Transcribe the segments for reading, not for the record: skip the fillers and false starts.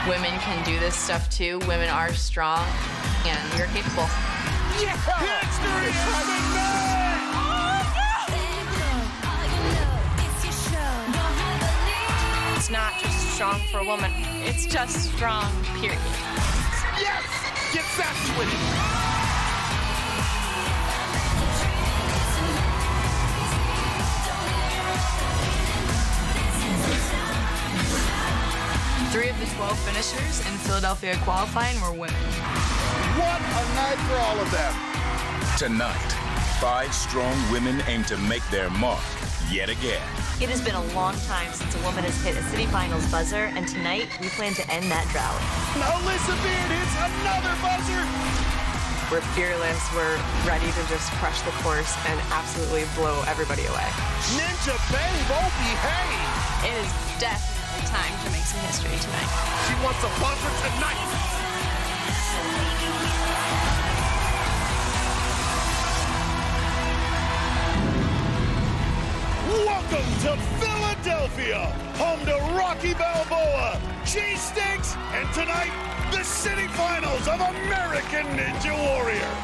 Women can do this stuff too. Women are strong, and we are capable. Yeah! History has been made! It's not just strong for a woman. It's just strong, period. Yes! Get sassy with it! Three of the 12 finishers in Philadelphia qualifying were women. What a night for all of them. Tonight, 5 strong women aim to make their mark yet again. It has been a long time since a woman has hit a city finals buzzer, and tonight we plan to end that drought. Alyssa Beard hits another buzzer. We're fearless. We're ready to just crush the course and absolutely blow everybody away. Ninja Bang won't behave. It is definitely time to make some history tonight. She wants a buzzer tonight. Welcome to Philadelphia, home to Rocky Balboa, cheesesteaks, and tonight, the city finals of American Ninja Warrior.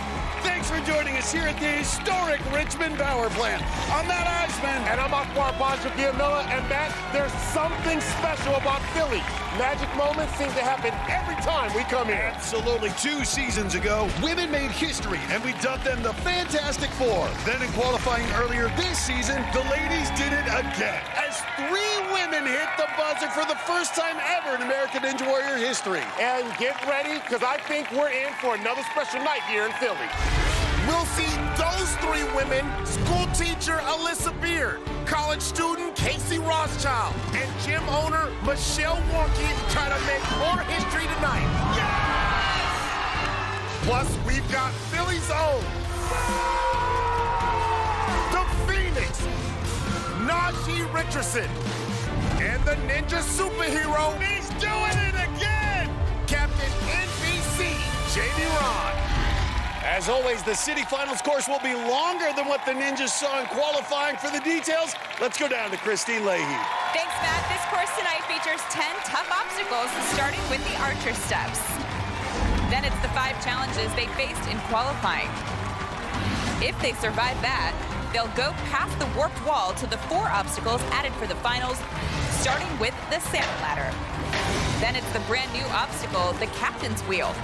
Thanks for joining us here at the historic Richmond Power Plant. I'm Matt Eisman. And I'm Akbar Bonjavia-Miller, and Matt, there's something special about Philly. Magic moments seem to happen every time we come here. Absolutely. 2 seasons ago, women made history, and we dubbed them the Fantastic Four. Then in qualifying earlier this season, the ladies did it again, as 3 women hit the buzzer for the first time ever in American Ninja Warrior history. And get ready, because I think we're in for another special night here in Philly. We'll see those 3 women, school teacher Alyssa Beard, college student Casey Rothschild, and gym owner Michelle Warnke try to make more history tonight. Yes! Plus, we've got Philly's own, the Phoenix, Najee Richardson, and the Ninja superhero, he's doing it again, Captain NBC, Jamie Ron. As always, the city finals course will be longer than what the Ninjas saw in qualifying. For the details, let's go down to Christine Leahy. Thanks, Matt. This course tonight features 10 tough obstacles, starting with the archer steps. Then it's the 5 challenges they faced in qualifying. If they survive that, they'll go past the warped wall to the 4 obstacles added for the finals, starting with the salmon ladder. Then it's the brand new obstacle, the captain's wheel,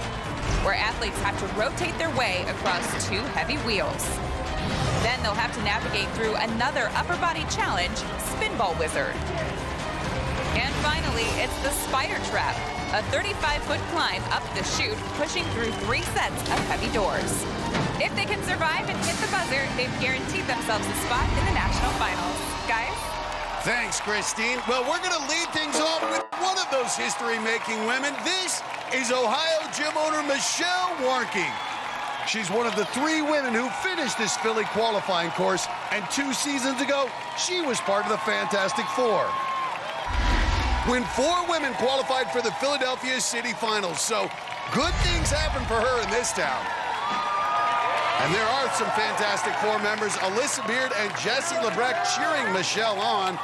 where athletes have to rotate their way across 2 heavy wheels. Then they'll have to navigate through another upper body challenge, Spinball Wizard. And finally, it's the spider trap, a 35-foot climb up the chute, pushing through 3 sets of heavy doors. If they can survive and hit the buzzer, they've guaranteed themselves a spot in the national finals. Guys? Thanks, Christine. Well, we're going to lead things off with one of those history-making women. This is Ohio gym owner Michelle Warnke. She's one of the 3 women who finished this Philly qualifying course, and 2 seasons ago, she was part of the Fantastic Four. When 4 women qualified for the Philadelphia City Finals, so good things happen for her in this town. And there are some Fantastic Four members, Alyssa Beard and Jesse Lebrecht, cheering Michelle on.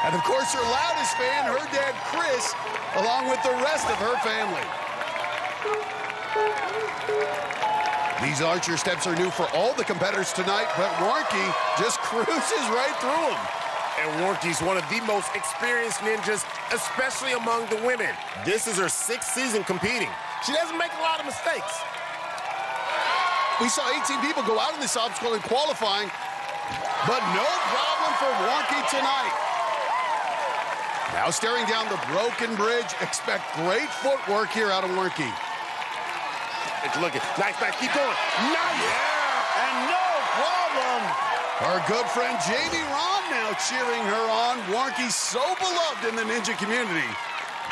And of course, her loudest fan, her dad, Chris, along with the rest of her family. These archer steps are new for all the competitors tonight, but Warnke just cruises right through them. And Warnke's one of the most experienced ninjas, especially among the women. This is her 6th season competing. She doesn't make a lot of mistakes. We saw 18 people go out in this obstacle in qualifying, but no problem for Warnke tonight. Now staring down the broken bridge, expect great footwork here out of Warnke. It's looking nice, keep going. Nice! Yeah, and no problem. Our good friend Jamie Ron now cheering her on. Warnke's so beloved in the ninja community.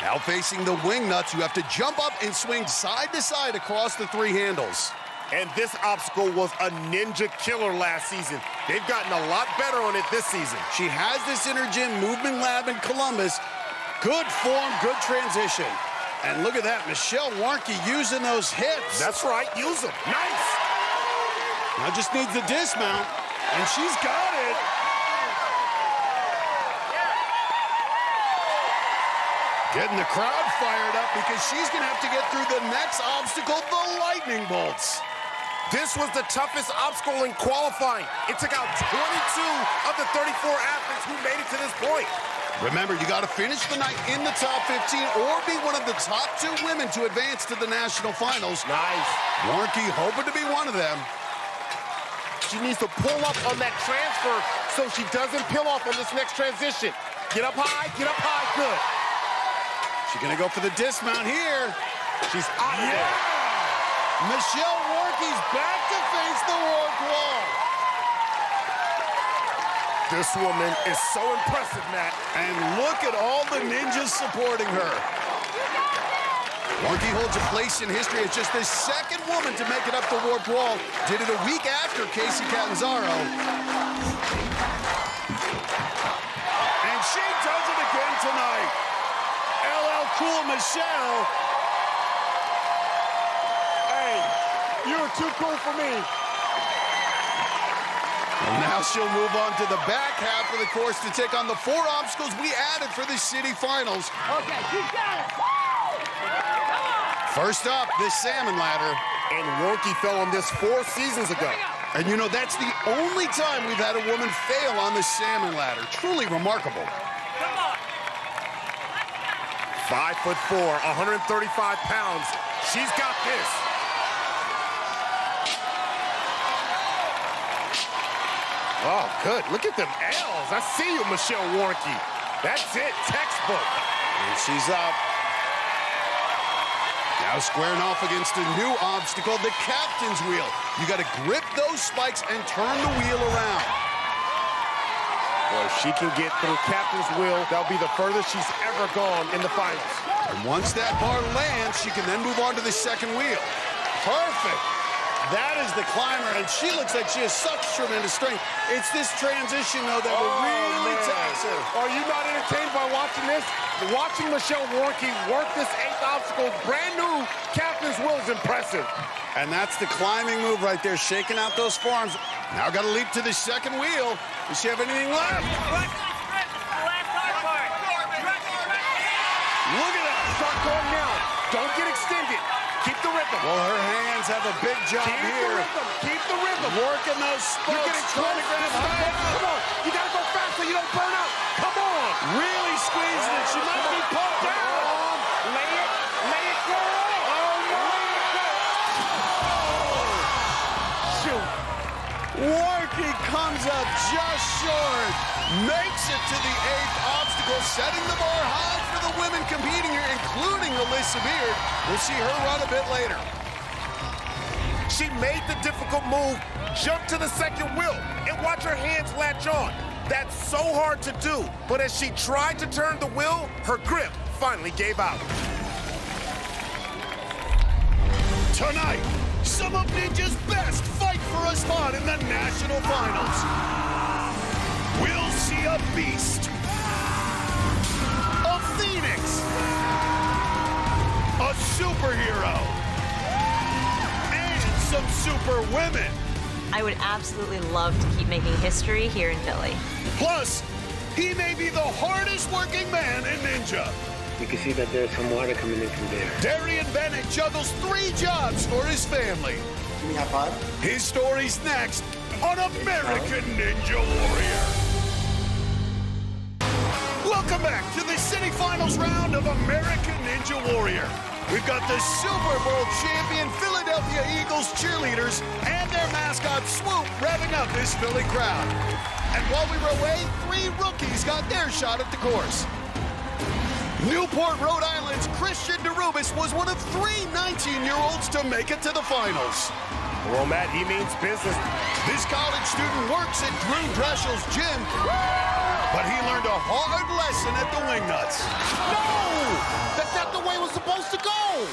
Now facing the wing nuts, you have to jump up and swing side to side across the 3 handles. And this obstacle was a ninja killer last season. They've gotten a lot better on it this season. She has this in her gym movement lab in Columbus. Good form, good transition. And look at that, Michelle Warnke using those hips. That's right, use them. Nice! Now just needs the dismount, and she's got it. Getting the crowd fired up because she's going to have to get through the next obstacle, the lightning bolts. This was the toughest obstacle in qualifying. It took out 22 of the 34 athletes who made it to this point. Remember, you got to finish the night in the top 15 or be one of the top 2 women to advance to the national finals. Nice. Warnke hoping to be one of them. She needs to pull up on that transfer so she doesn't peel off on this next transition. Get up high, good. She's going to go for the dismount here. She's out of there. Michelle Warnke's back to face the warped wall. This woman is so impressive, Matt. And look at all the ninjas supporting her. Warnke holds a place in history as just the second woman to make it up the warped wall. Did it a week after Casey Catanzaro. And she does it again tonight. LL Cool Michelle. Hey, you're too cool for me. And now she'll move on to the back half of the course to take on the 4 obstacles we added for the city finals. Okay, you got it. First up, the salmon ladder. And Warnke fell on this 4 seasons ago. And you know, that's the only time we've had a woman fail on the salmon ladder. Truly remarkable. 5'4", 135 pounds. She's got this. Oh, good. Look at them L's. I see you, Michelle Warnke. That's it, textbook. And she's up. Now squaring off against a new obstacle, the captain's wheel. You got to grip those spikes and turn the wheel around. Well, if she can get through captain's wheel, that'll be the furthest she's ever gone in the finals. And once that bar lands, she can then move on to the second wheel. Perfect. That is the climber, and she looks like she has such tremendous strength. It's this transition, though, that will really tax her. Are you not entertained by watching this? Watching Michelle Warnke work this 8th obstacle, brand new captain's wheel is impressive. And that's the climbing move right there, shaking out those forearms. Now got to leap to the second wheel. Does she have anything left? Look at that. Start going now. Don't get extended. Keep the rhythm. Well, her hands have a big job Keep here. the rhythm. Keep the rhythm. Working those spokes. You're getting trying to close. grab high. Come on. You got to go fast so you don't burn out. Come on. Really squeezing it. She might be pumped down. Lay it, girl. Oh, no. Shoot. Warnke comes up just short. Makes it to the 8th obstacle, setting the bar high for the women competing here, including Alyssa Beard. We'll see her run a bit later. She made the difficult move, jump to the second wheel, and watch her hands latch on. That's so hard to do, but as she tried to turn the wheel, her grip finally gave out. Tonight, some of Ninja's best fight for a spot in the national finals. We'll see a beast, a phoenix, a superhero, and some super women. I would absolutely love to keep making history here in Philly. Plus, he may be the hardest working man in Ninja. You can see that there's some water coming in from there. Darian Bennett juggles 3 jobs for his family. Give me a high five. His story's next on American Ninja Warrior. Welcome back to the city finals round of American Ninja Warrior. We've got the Super Bowl champion Philadelphia Eagles cheerleaders and their mascot Swoop revving up this Philly crowd. And while we were away, 3 rookies got their shot at the course. Newport, Rhode Island's Christian DeRubis was one of 3 19-year-olds to make it to the finals. Well, Matt, he means business. This college student works at Drew Dressel's gym, but he learned a hard lesson at the Wingnuts. No! That's not the way it was supposed to go!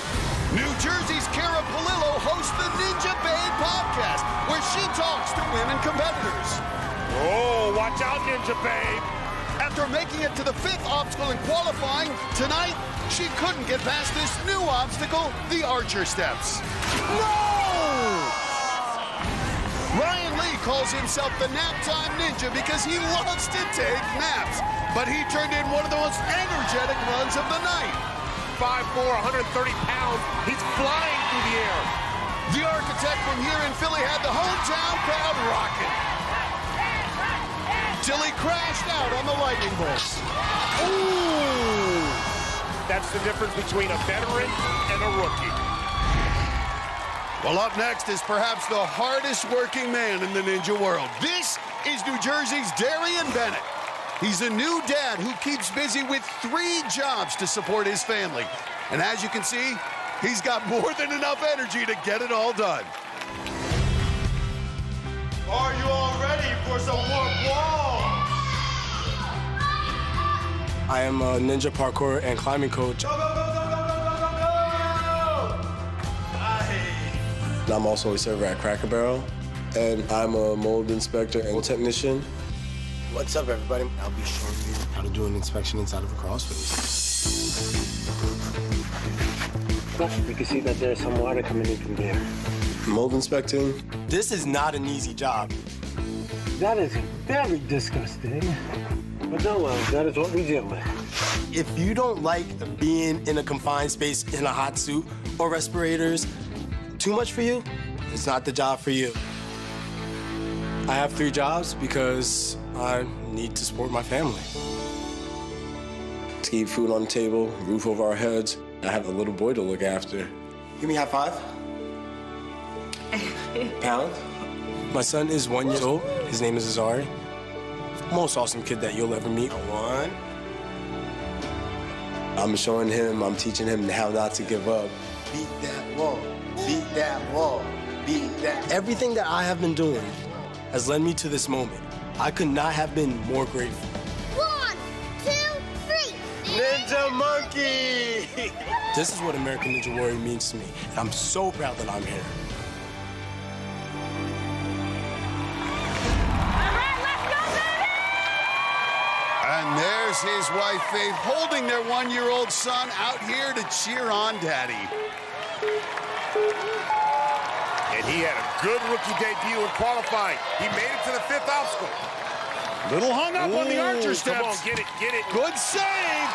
New Jersey's Cara Polillo hosts the Ninja Babe podcast, where she talks to women competitors. Oh, watch out, Ninja Babe. After making it to the 5th obstacle in qualifying, tonight, she couldn't get past this new obstacle, the Archer Steps. No! Ryan Lee calls himself the Nap Time Ninja because he loves to take naps. But he turned in one of the most energetic runs of the night. 5'4", 130 pounds. He's flying through the air. The architect from here in Philly had the hometown crowd rocking. Till he crashed out on the lightning bolts. Ooh! That's the difference between a veteran and a rookie. Well, up next is perhaps the hardest working man in the ninja world. This is New Jersey's Darian Bennett. He's a new dad who keeps busy with 3 jobs to support his family. And as you can see, he's got more than enough energy to get it all done. Are you all ready for some more ball? I am a ninja parkour and climbing coach. Go, go, go, go, go, go, go, go, go! Aye. I'm also a server at Cracker Barrel, and I'm a mold inspector and technician. What's up, everybody? I'll be showing you how to do an inspection inside of a crawl space. You can see that there's some water coming in from there. Mold inspecting. This is not an easy job. That is very disgusting. But no, that is what we deal with. If you don't like being in a confined space in a hot suit or respirators, too much for you, it's not the job for you. I have 3 jobs because I need to support my family. To keep food on the table, roof over our heads, I have a little boy to look after. Give me a high 5. Pound. My son is 1 year old. His name is Azari. Most awesome kid that you'll ever meet. 1. I'm showing him, I'm teaching him how not to give up. Beat that wall, beat that wall, beat that. Everything that I have been doing has led me to this moment. I could not have been more grateful. 1, 2, 3. Ninja Monkey! This is what American Ninja Warrior means to me, and I'm so proud that I'm here. And there's his wife, Faith, holding their 1-year-old son out here to cheer on Daddy. And he had a good rookie debut in qualifying. He made it to the 5th obstacle. Little hung up on the archer steps. Come on, get it, get it. Good save.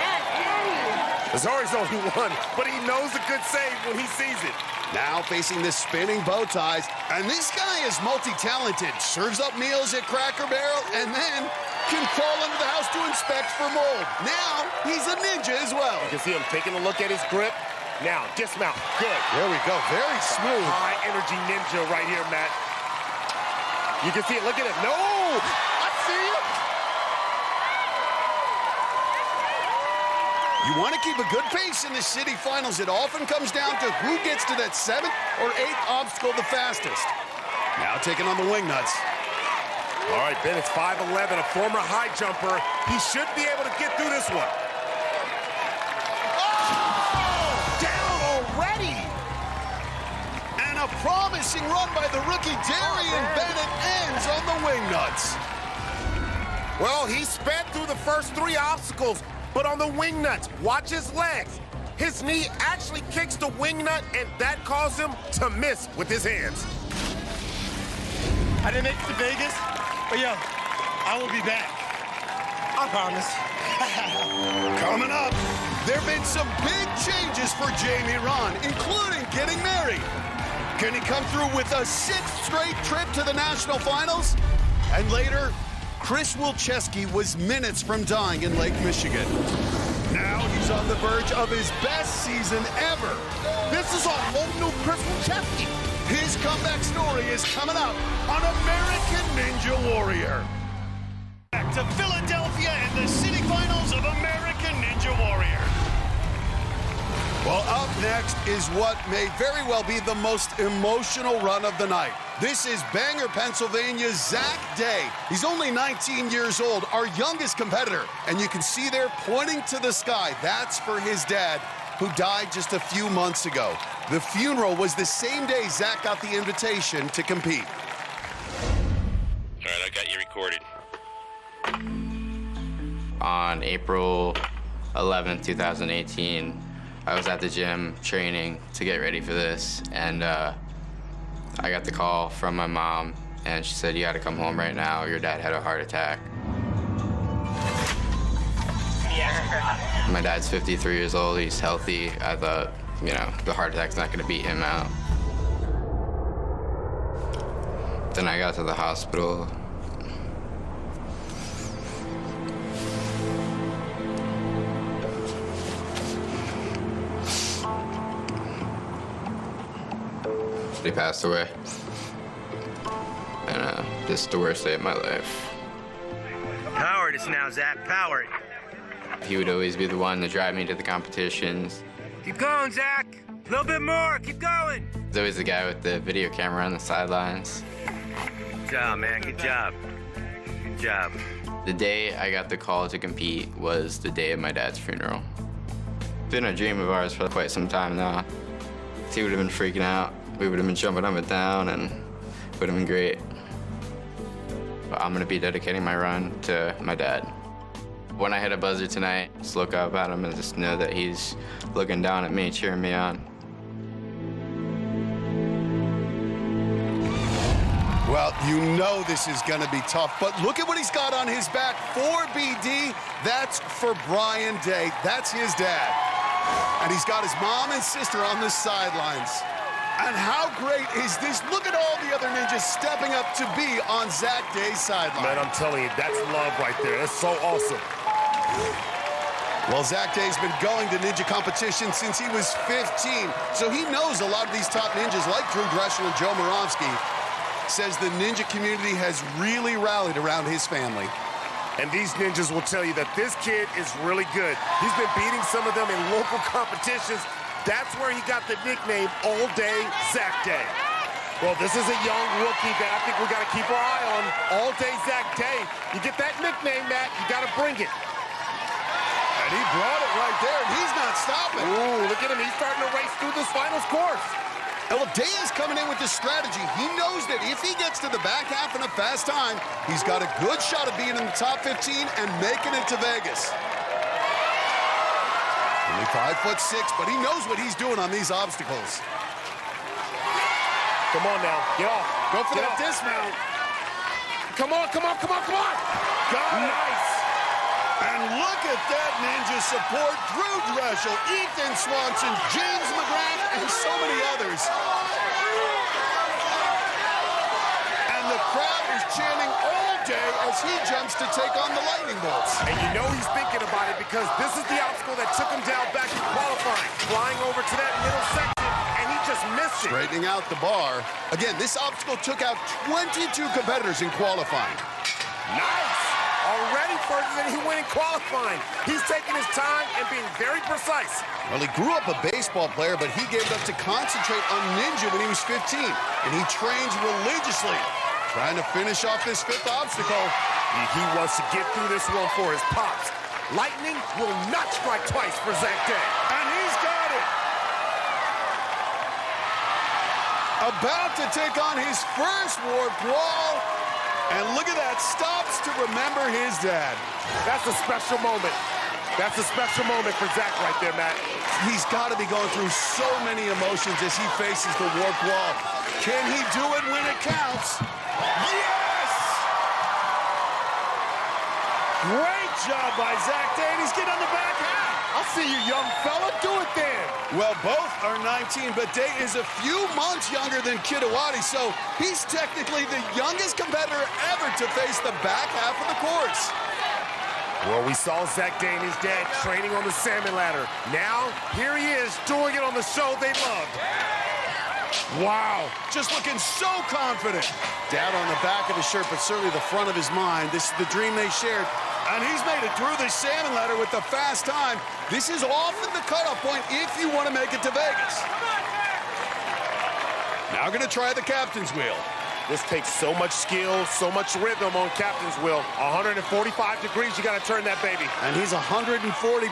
Yes, Daddy. Azari's only 1, but he knows a good save when he sees it. Now facing the spinning bow ties. And this guy is multi-talented. Serves up meals at Cracker Barrel and then can crawl into the house to inspect for mold. Now he's a ninja as well. You can see him taking a look at his grip. Now, dismount. Good. There we go. Very smooth. High energy ninja right here, Matt. You can see it. Look at it. No! I see you. You want to keep a good pace in the city finals. It often comes down to who gets to that 7th or 8th obstacle the fastest. Now taking on the wing nuts. All right, Bennett's 5'11", a former high jumper. He should be able to get through this one. Oh! Down already! And a promising run by the rookie Darian Bennett ends on the wing nuts. Well, he sped through the first 3 obstacles, but on the wing nuts, watch his legs. His knee actually kicks the wing nut, and that caused him to miss with his hands. I didn't make it to Vegas, but yo, I will be back. I promise. Coming up, there have been some big changes for Jamie Ron, including getting married. Can he come through with a 6th straight trip to the national finals? And later, Chris Wilczewski was minutes from dying in Lake Michigan. Now he's on the verge of his best season ever. This is a whole new Chris Wilczewski. His comeback story is coming up on American Ninja Warrior. Back to Philadelphia and the city finals of American Ninja Warrior. Well, up next is what may very well be the most emotional run of the night. This is Bangor, Pennsylvania's Zach Day. He's only 19 years old, our youngest competitor. And you can see there pointing to the sky. That's for his dad, who died just a few months ago. The funeral was the same day Zach got the invitation to compete. All right, I got you recorded. On April 11th, 2018, I was at the gym training to get ready for this, and I got the call from my mom, and she said, "You gotta come home right now. Your dad had a heart attack." My dad's 53 years old. He's healthy. I thought, you know, the heart attack's not gonna beat him out. Then I got to the hospital. He passed away. And this is the worst day of my life. Power it now, Zach. Power it. He would always be the one to drive me to the competitions. Keep going, Zach. A little bit more. Keep going. He's always the guy with the video camera on the sidelines. Good job, man. Good job. Good job. The day I got the call to compete was the day of my dad's funeral. It's been a dream of ours for quite some time now. He would have been freaking out. We would have been jumping up and down, and it would have been great. But I'm gonna be dedicating my run to my dad. When I hit a buzzer tonight, just look up at him and just know that he's looking down at me, cheering me on. Well, you know this is going to be tough, but look at what he's got on his back. 4BD, that's for Brian Day. That's his dad. And he's got his mom and sister on the sidelines. And how great is this? Look at all the other ninjas stepping up to be on Zach Day's sideline. Man, I'm telling you, that's love right there. That's so awesome. Well, Zach Day's been going to ninja competition since he was 15, so he knows a lot of these top ninjas like Drew Dreschel and Joe Moravsky. Says the ninja community has really rallied around his family. And these ninjas will tell you that this kid is really good. He's been beating some of them in local competitions. That's where he got the nickname All Day Zach Day. Well, this is a young rookie that I think we got to keep our eye on. All Day Zach Day. You get that nickname, Matt, you got to bring it. And he brought it right there, and he's not stopping. Ooh, look at him. He's starting to race through this finals course. Well, Day is coming in with this strategy. He knows that if he gets to the back half in a fast time, he's got a good shot of being in the top 15 and making it to Vegas. Only 5'6", but he knows what he's doing on these obstacles. Come on now, get off. Go for that dismount. Come on, come on, come on, come on. Got it. Nice. And look at that ninja support. Drew Dreschel, Ethan Swanson, James McGrath, and so many others. And the crowd is chanting All Day as he jumps to take on the lightning bolts. And you know he's thinking about it because this is the obstacle that took him down back in qualifying. Flying over to that middle section, and he just missed it. Straightening out the bar. Again, this obstacle took out 22 competitors in qualifying. Nice. Already further than he went in qualifying. He's taking his time and being very precise. Well, he grew up a baseball player, but he gave it up to concentrate on ninja when he was 15. And he trains religiously, trying to finish off this fifth obstacle. He wants to get through this one for his pops. Lightning will not strike twice for Zach Day. And he's got it. About to take on his first warp wall. And look at that, stops to remember his dad. That's a special moment. That's a special moment for Zach right there, Matt. He's got to be going through so many emotions as he faces the warp wall. Can he do it when it counts? Yes! Great job by Zach Day, and he's getting on the back half. I'll see you, young fella. Do it then. Well, both are 19, but Day is a few months younger than Kidawati, so he's technically the youngest competitor ever to face the back half of the course. Well, we saw Zach Day and his dad training on the salmon ladder. Now, here he is doing it on the show they loved. Wow, just looking so confident. Down on the back of his shirt, but certainly the front of his mind. This is the dream they shared. And he's made it through the salmon ladder with the fast time. This is often the cutoff point if you want to make it to Vegas. Now going to try the captain's wheel. This takes so much skill, so much rhythm on captain's wheel. 145 degrees, you got to turn that baby. And he's 140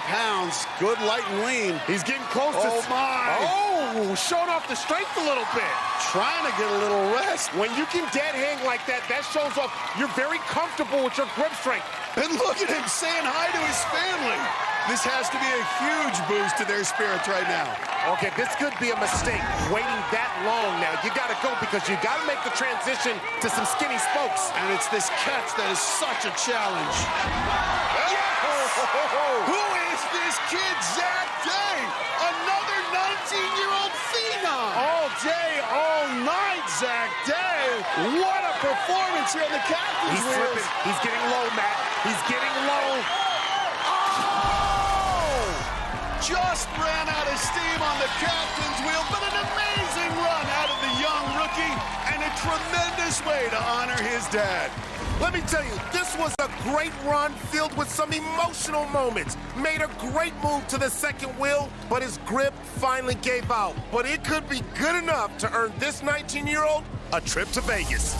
pounds, good, light, and lean. He's getting close to... Oh, my. Oh, showing off the strength a little bit. Trying to get a little rest. When you can dead hang like that, that shows off you're very comfortable with your grip strength. And look at him saying hi to his family. This has to be a huge boost to their spirits right now. Okay, this could be a mistake, waiting that long now. You got to go because you got to make the transition to some skinny spokes. And it's this catch that is such a challenge. Yes! Who is this kid, Zach Day? Another 19-year-old phenom. All day, all night, Zach Day. What a performance here on the captain's He's wheels. slipping. He's getting low, Matt. He's getting low. Just ran out of steam on the captain's wheel, but an amazing run out of the young rookie and a tremendous way to honor his dad. Let me tell you, this was a great run filled with some emotional moments. Made a great move to the second wheel, but his grip finally gave out. But it could be good enough to earn this 19-year-old a trip to Vegas.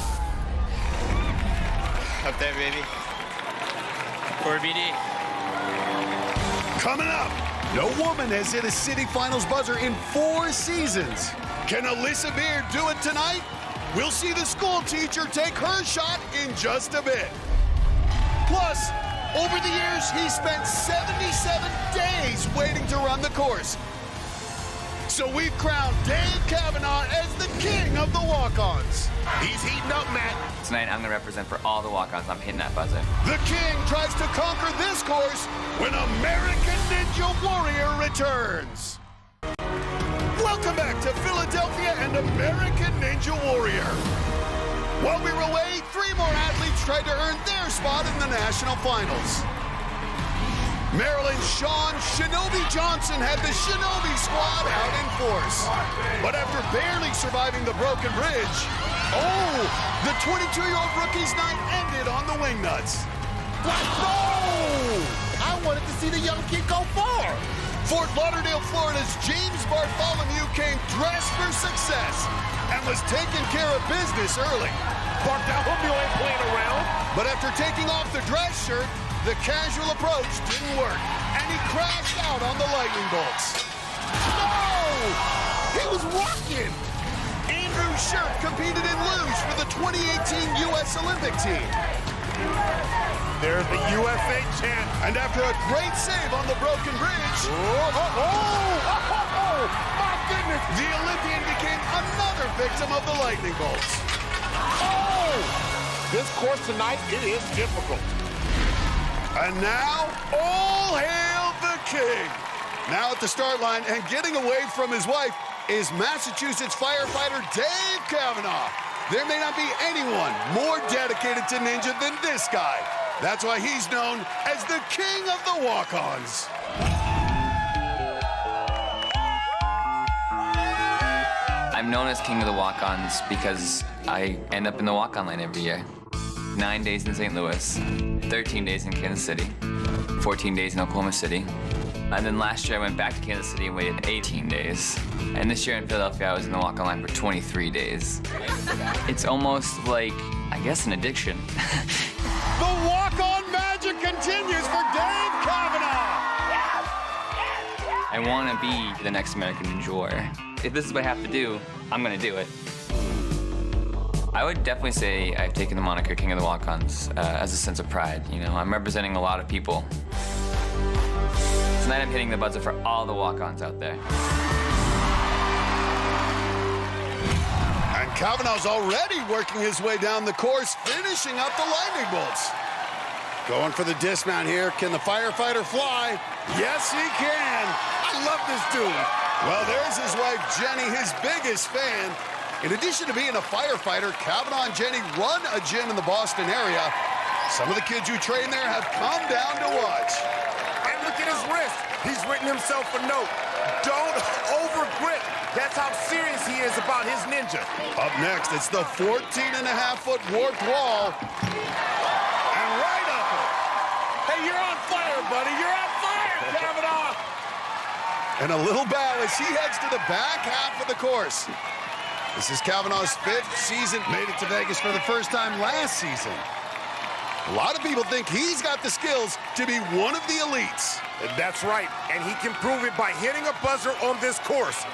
Up there, baby. 4BD. Coming up, no woman has hit a city finals buzzer in 4 seasons. Can Alyssa Beard do it tonight? We'll see the school teacher take her shot in just a bit. Plus, over the years, he spent 77 days waiting to run the course. So we've crowned Dave Kavanaugh as the king of the walk-ons. He's heating up, Matt. Tonight, I'm going to represent for all the walk-ons. I'm hitting that buzzer. The king tries to conquer this course when American Ninja Warrior returns. Welcome back to Philadelphia and American Ninja Warrior. While we were away, 3 more athletes tried to earn their spot in the national finals. Maryland's Sean Shinobi Johnson had the Shinobi squad out in force. But after barely surviving the broken bridge, the 22-year-old rookie's night ended on the wingnuts. I wanted to see the young kid go far. Fort Lauderdale, Florida's James Bartholomew came dressed for success and was taking care of business early. Bartholomew ain't playing around. But after taking off the dress shirt, the casual approach didn't work, and he crashed out on the lightning bolts. No! He was rocking. Andrew Shirt competed in luge for the 2018 U.S. Olympic team. There's the USA champ. And after a great save on the broken bridge, my goodness, the Olympian became another victim of the lightning bolts. This course tonight, it is difficult. And now, all hail the king. Now at the start line and getting away from his wife is Massachusetts firefighter Dave Kavanaugh. There may not be anyone more dedicated to Ninja than this guy. That's why he's known as the king of the walk-ons. I'm known as King of the Walk-Ons because I end up in the walk-on line every year. 9 days in St. Louis, 13 days in Kansas City, 14 days in Oklahoma City. And then last year I went back to Kansas City and waited 18 days. And this year in Philadelphia I was in the walk-on line for 23 days. It's almost like, I guess, an addiction. The walk-on magic continues for Dave Kavanaugh. I want to be the next American Ninja Warrior. If this is what I have to do, I'm going to do it. I would definitely say I've taken the moniker King of the Walk-Ons as a sense of pride. You know, I'm representing a lot of people. Tonight I'm hitting the buzzer for all the walk-ons out there. And Kavanaugh's already working his way down the course, finishing up the lightning bolts. Going for the dismount here. Can the firefighter fly? Yes, he can. I love this dude. Well, there's his wife, Jenny, his biggest fan. In addition to being a firefighter, Kavanaugh and Jenny run a gym in the Boston area. Some of the kids who train there have come down to watch. And look at his wrist. He's written himself a note. Don't over-grip. That's how serious he is about his ninja. Up next, it's the 14.5-foot warped wall. And right up it. Hey, you're on fire, buddy. You're on fire, Kavanaugh. And a little bow as he heads to the back half of the course. This is Kavanaugh's 5th season. Made it to Vegas for the first time last season. A lot of people think he's got the skills to be one of the elites. That's right, and he can prove it by hitting a buzzer on this course.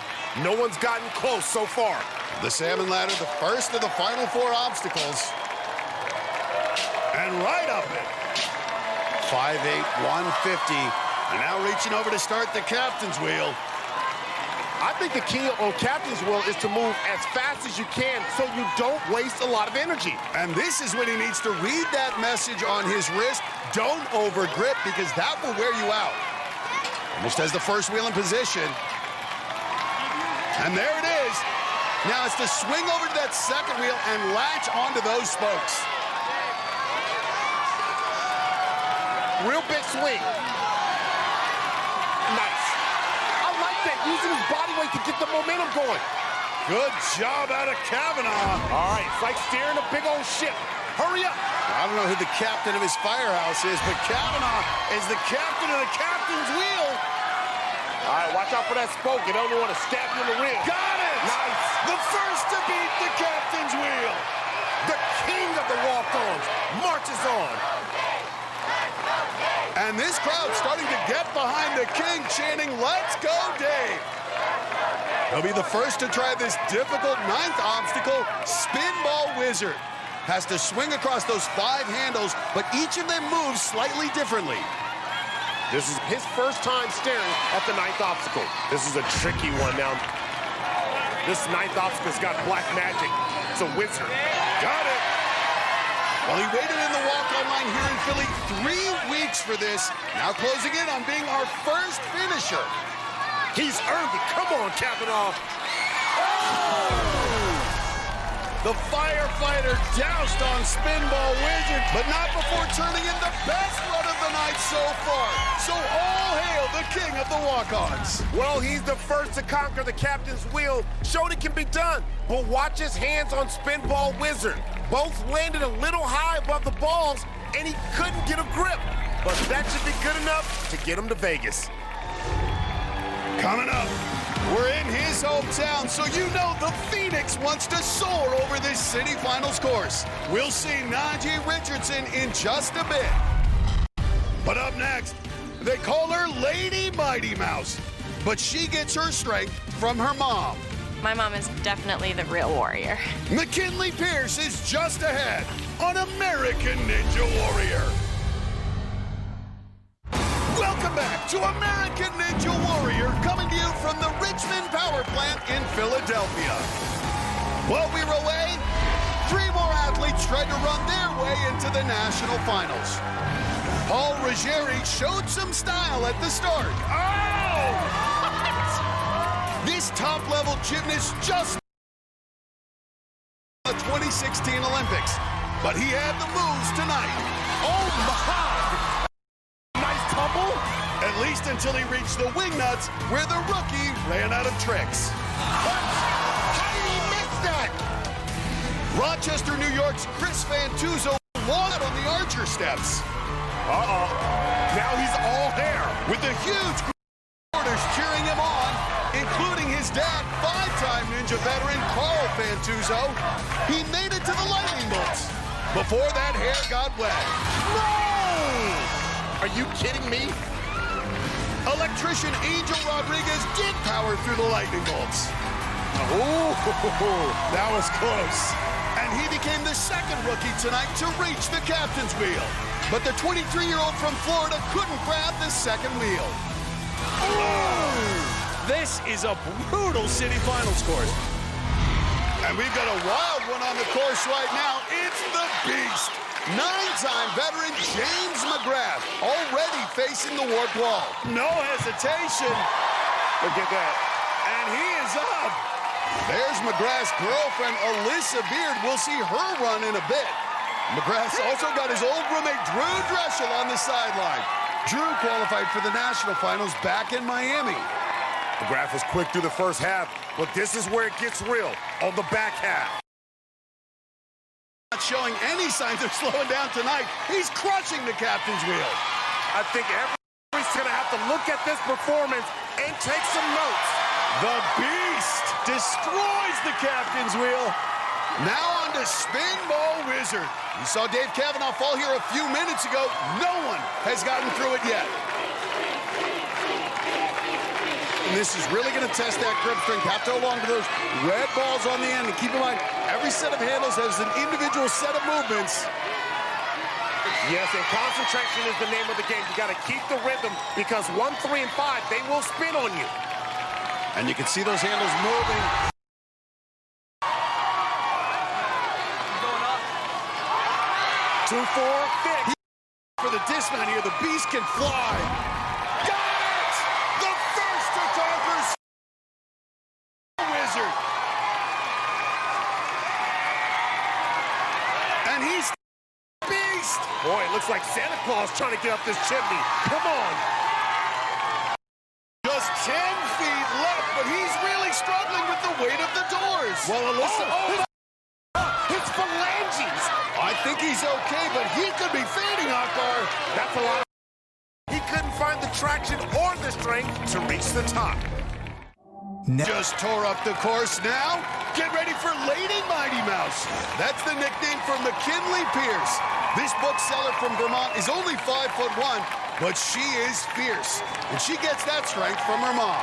No one's gotten close so far. The salmon ladder, the first of the final 4 obstacles. And right up it. 5'8", 150. And now reaching over to start the captain's wheel. I think the key on captain's wheel is to move as fast as you can so you don't waste a lot of energy. And this is when he needs to read that message on his wrist. Don't overgrip, because that will wear you out. Almost has the first wheel in position. And there it is. Now it's to swing over to that second wheel and latch onto those spokes. Real big swing. Nice. I like that, using his body weight to get the momentum going. Good job out of Kavanaugh. All right, it's like steering a big old ship. Hurry up. I don't know who the captain of his firehouse is, but Kavanaugh is the captain of the captain's wheel. All right, watch out for that spoke. You don't want to stab you in the rib. Got it! Nice. The first to beat the captain's wheel. The king of the walk-ons marches on. And this crowd starting to get behind the king, chanting, "Let's go, Dave." He'll be the first to try this difficult ninth obstacle, Spin Ball Wizard. Has to swing across those 5 handles, but each of them moves slightly differently. This is his first time staring at the ninth obstacle. This is a tricky one now. This ninth obstacle's got black magic. It's a wizard. Got it. Well, he waited in the walk-on line here in Philly 3 weeks for this. Now closing in on being our first finisher. He's earned it. Come on, Kavanaugh. Oh! The firefighter doused on Spin Ball Wizard, but not before turning in the best run of the night so far. So all hail the king of the walk-ons. Well, he's the first to conquer the captain's wheel. Showed it can be done. But watch his hands on Spin Ball Wizard. Both landed a little high above the balls, and he couldn't get a grip. But that should be good enough to get him to Vegas. Coming up, we're in his hometown, so you know the Phoenix wants to soar over this city finals course. We'll see Najee Richardson in just a bit. But up next, they call her Lady Mighty Mouse, but she gets her strength from her mom. My mom is definitely the real warrior. McKinley Pierce is just ahead on American Ninja Warrior. Welcome back to American Ninja Warrior, coming to you from the Richmond Power Plant in Philadelphia. While we were away, 3 more athletes tried to run their way into the national finals. Paul Ruggieri showed some style at the start. Oh! This top-level gymnast just the 2016 Olympics, but he had the moves tonight. Oh my! Nice tumble. At least until he reached the wing nuts, where the rookie ran out of tricks. What? How did he miss that? Rochester, New York's Chris Fantuzzo lost on the archer steps. Uh-oh. Now he's all hair. With the huge supporters cheering him on, including his dad, 5-time Ninja veteran Carl Fantuzzo. He made it to the lightning bolts before that hair got wet. No! Are you kidding me? Electrician Angel Rodriguez did power through the lightning bolts. Oh, that was close. And he became the second rookie tonight to reach the captain's wheel. But the 23-year-old from Florida couldn't grab the second wheel. Oh! This is a brutal city finals course. And we've got a wild one on the course right now. It's the Beast. 9-time veteran James McGrath already facing the warped wall. No hesitation. Look at that. And he is up. There's McGrath's girlfriend, Alyssa Beard. We'll see her run in a bit. McGrath's also got his old roommate, Drew Dressel, on the sideline. Drew qualified for the national finals back in Miami. McGrath was quick through the first half, but this is where it gets real, on the back half. Not showing any signs of slowing down tonight. He's crushing the captain's wheel. I think everybody's going to have to look at this performance and take some notes. The Beast destroys the captain's wheel. Now on to Spin Ball Wizard. You saw Dave Kavanaugh fall here a few minutes ago. No one has gotten through it yet. And this is really going to test that grip strength. Have to hold on to those red balls on the end. And keep in mind, every set of handles has an individual set of movements. Yes, and concentration is the name of the game. You got to keep the rhythm because 1, 3, and 5, they will spin on you. And you can see those handles moving. Going up. 2, 4, 6. For the dismount here, the beast can fly. Got it! The first to conquer Wizard. And he's beast. Boy, it looks like Santa Claus trying to get up this chimney. Come on. Just 10 feet left, but he's really struggling with the weight of the doors. Well, Alyssa, his phalanges. I think he's okay, but he could be fading, Akbar. That's a lot. He couldn't find the traction or the strength to reach the top. Just tore up the course now. Get ready for Lady Mighty Mouse. That's the nickname for McKinley Pierce. This bookseller from Vermont is only 5'1", but she is fierce, and she gets that strength from her mom.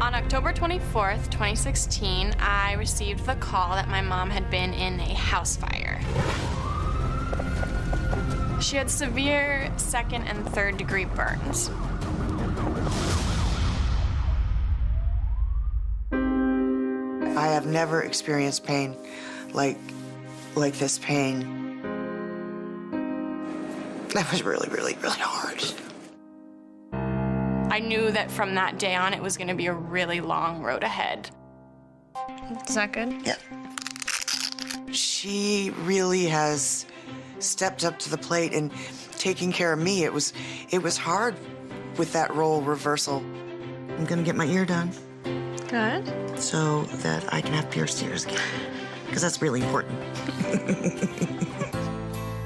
On October 24th, 2016, I received the call that my mom had been in a house fire. She had severe 2nd and 3rd degree burns. I have never experienced pain like this pain. That was really, really, really hard. I knew that from that day on, it was going to be a really long road ahead. Is that good? Yeah. She really has stepped up to the plate and taking care of me. It was hard with that role reversal. I'm gonna get my ear done. Good. So that I can have pierced ears again, because that's really important.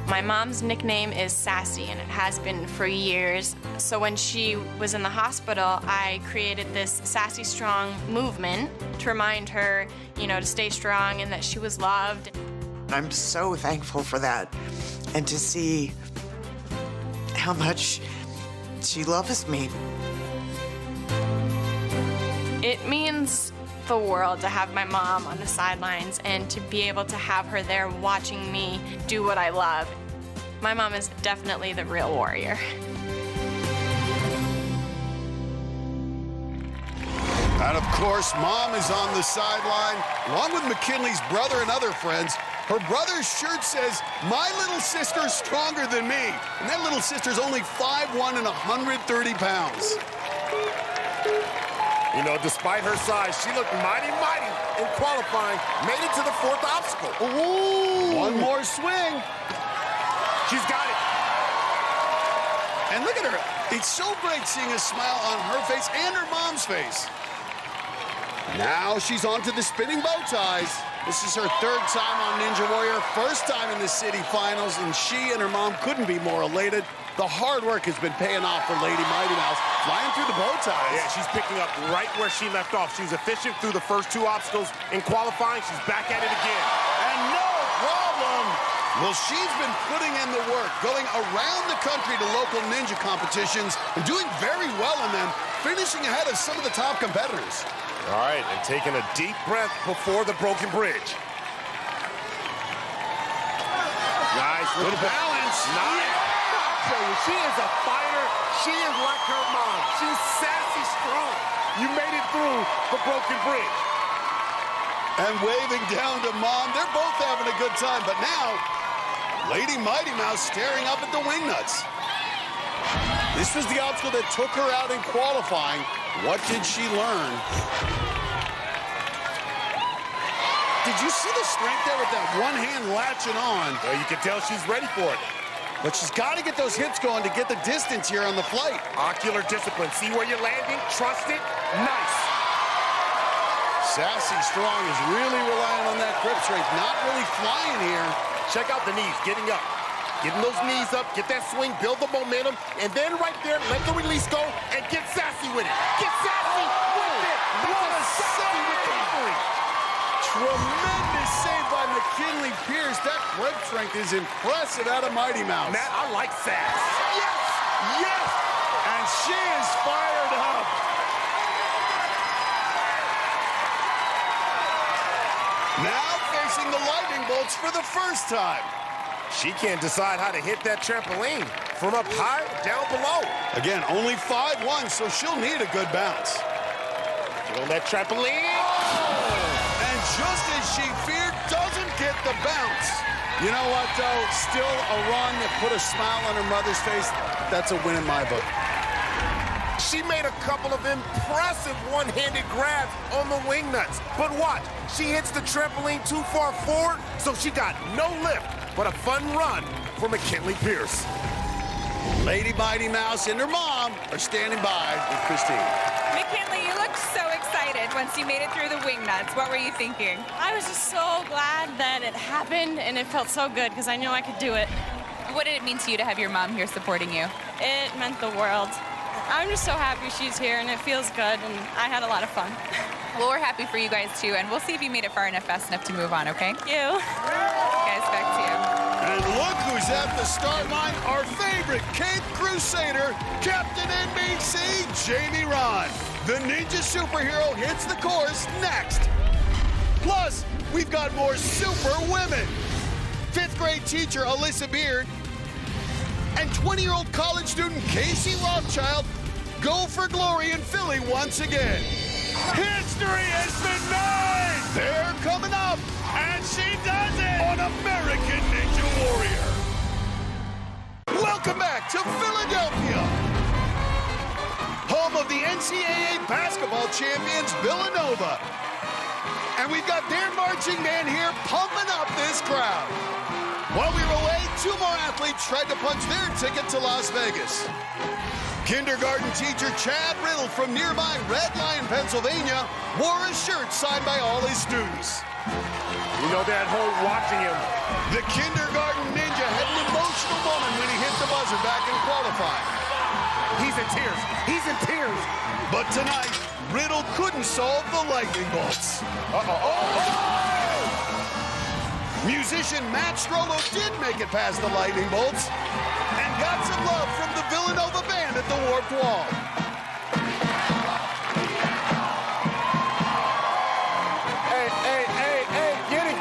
My mom's nickname is Sassy, and it has been for years. So when she was in the hospital, I created this Sassy Strong movement to remind her, to stay strong and that she was loved. I'm so thankful for that, and to see how much she loves me. It means the world to have my mom on the sidelines and to be able to have her there watching me do what I love. My mom is definitely the real warrior. And of course, Mom is on the sideline, along with McKinley's brother and other friends. Her brother's shirt says, "My little sister's stronger than me." And that little sister's only 5'1" and 130 pounds. Despite her size, she looked mighty in qualifying, made it to the 4th obstacle. Ooh! One more swing. She's got it. And look at her. It's so great seeing a smile on her face and her mom's face. Now she's on to the spinning bow ties. This is her 3rd time on Ninja Warrior, 1st time in the city finals, and she and her mom couldn't be more elated. The hard work has been paying off for Lady Mighty Mouse, flying through the bow ties. Yeah, she's picking up right where she left off. She was efficient through the first 2 obstacles. In qualifying, she's back at it again. And no problem. Well, she's been putting in the work, going around the country to local ninja competitions and doing very well in them, finishing ahead of some of the top competitors. All right, and taking a deep breath before the broken bridge. Nice. Good balance. Nice. She is a fighter. She is like her mom. She's sassy strong. You made it through the broken bridge. And waving down to Mom. They're both having a good time, but now Lady Mighty Mouse staring up at the wingnuts. This was the obstacle that took her out in qualifying. What did she learn? Did you see the strength there with that one hand latching on? Well, you can tell she's ready for it. But she's got to get those hips going to get the distance here on the flight. Ocular discipline. See where you're landing? Trust it. Nice. Sassy Strong is really relying on that grip strength. Not really flying here. Check out the knees. Getting up. Getting those knees up. Get that swing. Build the momentum. And then right there, let the release go and get sassy with it. Get sassy with it. What a sassy recovery. Tremendous save by McKinley Pierce. That grip strength is impressive out of Mighty Mouse. Matt, I like sass. Yes! Yes! And she is fired up. Now facing the lightning bolts for the first time. She can't decide how to hit that trampoline. From up high, down below. Again, only 5'1", so she'll need a good bounce. Get on that trampoline. Oh! And just as she feared, doesn't get the bounce. You know what, though? Still a run that put a smile on her mother's face. That's a win in my book. She made a couple of impressive one-handed grabs on the wing nuts. But watch, she hits the trampoline too far forward, so she got no lift, but a fun run for McKinley Pierce. Lady Mighty Mouse and her mom are standing by with Christine. McKinley, you looked so excited once you made it through the wing nuts. What were you thinking? I was just so glad that it happened, and it felt so good because I knew I could do it. What did it mean to you to have your mom here supporting you? It meant the world. I'm just so happy she's here, and it feels good, and I had a lot of fun. Well, we're happy for you guys, too, and we'll see if you made it far enough, fast enough to move on, okay? Thank you. Guys, back to you. And look who's at the start line, our favorite Cape Crusader, Captain NBC, Jamie Ron. The ninja superhero hits the course next. Plus, we've got more super women. 5th grade teacher Alyssa Beard and 20-year-old college student Casey Rothschild go for glory in Philly once again. History has been made! They're coming up, and she does it on American Ninja Warrior. Welcome back to Philadelphia, home of the NCAA basketball champions Villanova. And we've got their marching band here pumping up this crowd. While we were away, 2 more athletes tried to punch their ticket to Las Vegas. Kindergarten teacher Chad Riddle from nearby Red Lion, Pennsylvania, wore a shirt signed by all his students. You know they're at home watching him. The kindergarten ninja had an emotional moment when he hit the buzzer back in qualifying. He's in tears. He's in tears. But tonight, Riddle couldn't solve the lightning bolts. Musician Matt Strollo did make it past the lightning bolts and got some love from the Villanova band at the Warped Wall. Hey,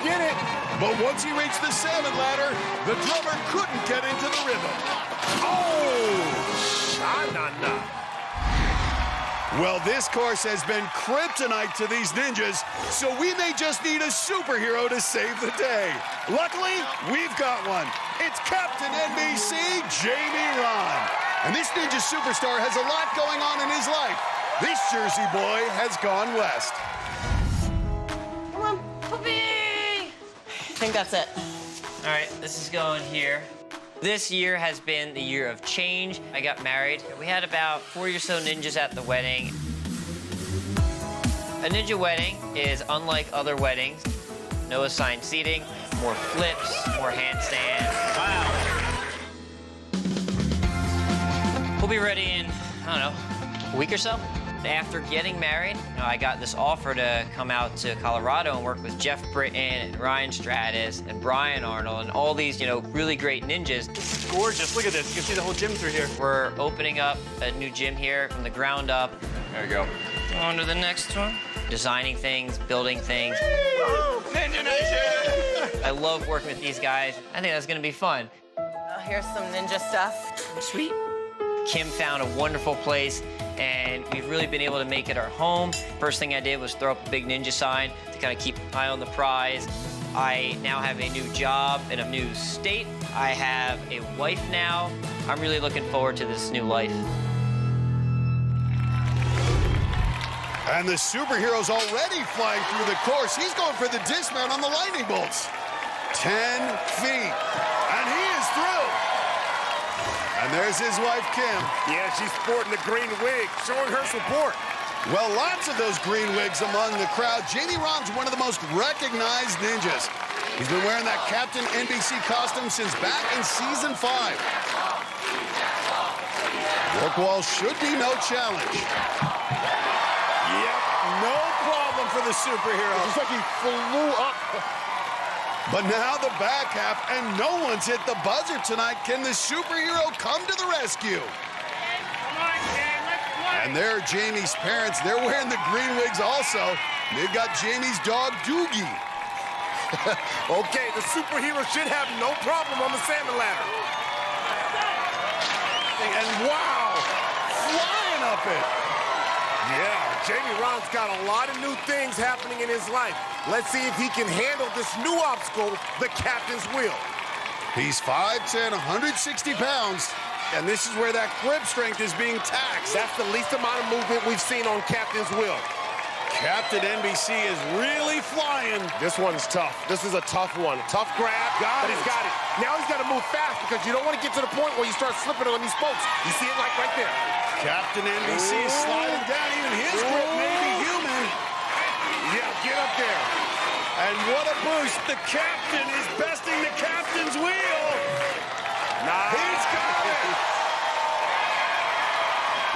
get it. But once he reached the salmon ladder, the drummer couldn't get into the rhythm. Sha-na-na. Well, this course has been kryptonite to these ninjas, so we may just need a superhero to save the day. Luckily, we've got one. It's Captain NBC, Jamie Ron. And this ninja superstar has a lot going on in his life. This Jersey boy has gone west. Come on, puppy! I think that's it. All right, this is going here. This year has been the year of change. I got married. We had about 40 or so ninjas at the wedding. A ninja wedding is unlike other weddings. No assigned seating, more flips, more handstands. Wow. We'll be ready in, I don't know, a week or so. After getting married, I got this offer to come out to Colorado and work with Jeff Britton and Ryan Stratis and Brian Arnold and all these, really great ninjas. It's gorgeous. Look at this. You can see the whole gym through here. We're opening up a new gym here from the ground up. There you go. On to the next one. Designing things, building things. Ninja Nation! I love working with these guys. I think that's gonna be fun. Here's some ninja stuff. Sweet. Kim found a wonderful place, and we've really been able to make it our home. First thing I did was throw up a big ninja sign to kind of keep an eye on the prize. I now have a new job in a new state. I have a wife now. I'm really looking forward to this new life. And the superhero's already flying through the course. He's going for the dismount on the lightning bolts. 10 feet, and he is through. And there's his wife, Kim. Yeah, she's sporting the green wig, showing her support. Well, lots of those green wigs among the crowd. Jamie Ron's one of the most recognized ninjas. He's been wearing that Captain NBC costume since back in season 5. Warp wall should be no challenge. Yep, no problem for the superhero. It's like he flew up. But now the back half, and no one's hit the buzzer tonight. Can the superhero come to the rescue? And there are Jamie's parents. They're wearing the green wigs also. They've got Jamie's dog, Doogie. Okay, the superhero should have no problem on the salmon ladder. And wow, flying up it. Yeah, Jamie Ron's got a lot of new things happening in his life. Let's see if he can handle this new obstacle, the captain's wheel. He's 5'10", 160 pounds, and this is where that grip strength is being taxed. That's the least amount of movement we've seen on captain's wheel. Captain NBC is really flying. This one's tough. This is a tough one. Tough grab, but he's got it. Now he's got to move fast because you don't want to get to the point where you start slipping on these spokes. You see it like right there. Captain NBC is sliding down. Even his grip may be human. Yeah, get up there. And what a boost. The captain is besting the captain's wheel. Nice. He's got it.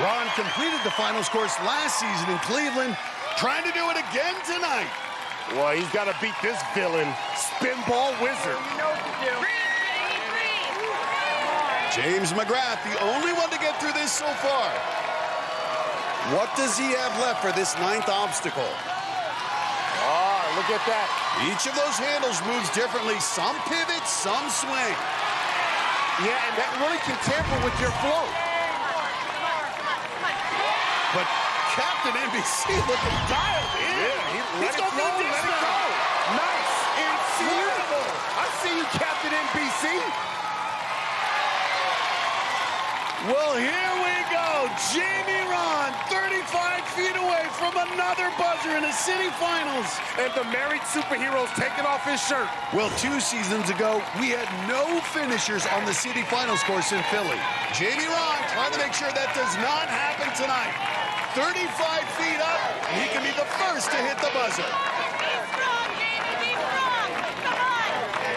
Ron completed the finals course last season in Cleveland, trying to do it again tonight. Well, he's got to beat this villain, Spinball Wizard. James McGrath, the only one to get through this so far. What does he have left for this 9th obstacle? Oh, look at that. Each of those handles moves differently. Some pivot, some swing. Yeah, and that really can tamper with your flow. But Captain NBC looking dialed in. Yeah, he's going for the dismount. Nice. Incredible. I see you, Captain NBC. Well, here we go. Jamie Ron, 35 feet away from another buzzer in the city finals. And the married superhero's taking off his shirt. Well, 2 seasons ago, we had no finishers on the city finals course in Philly. Jamie Ron trying to make sure that does not happen tonight. 35 feet up, and he can be the first to hit the buzzer.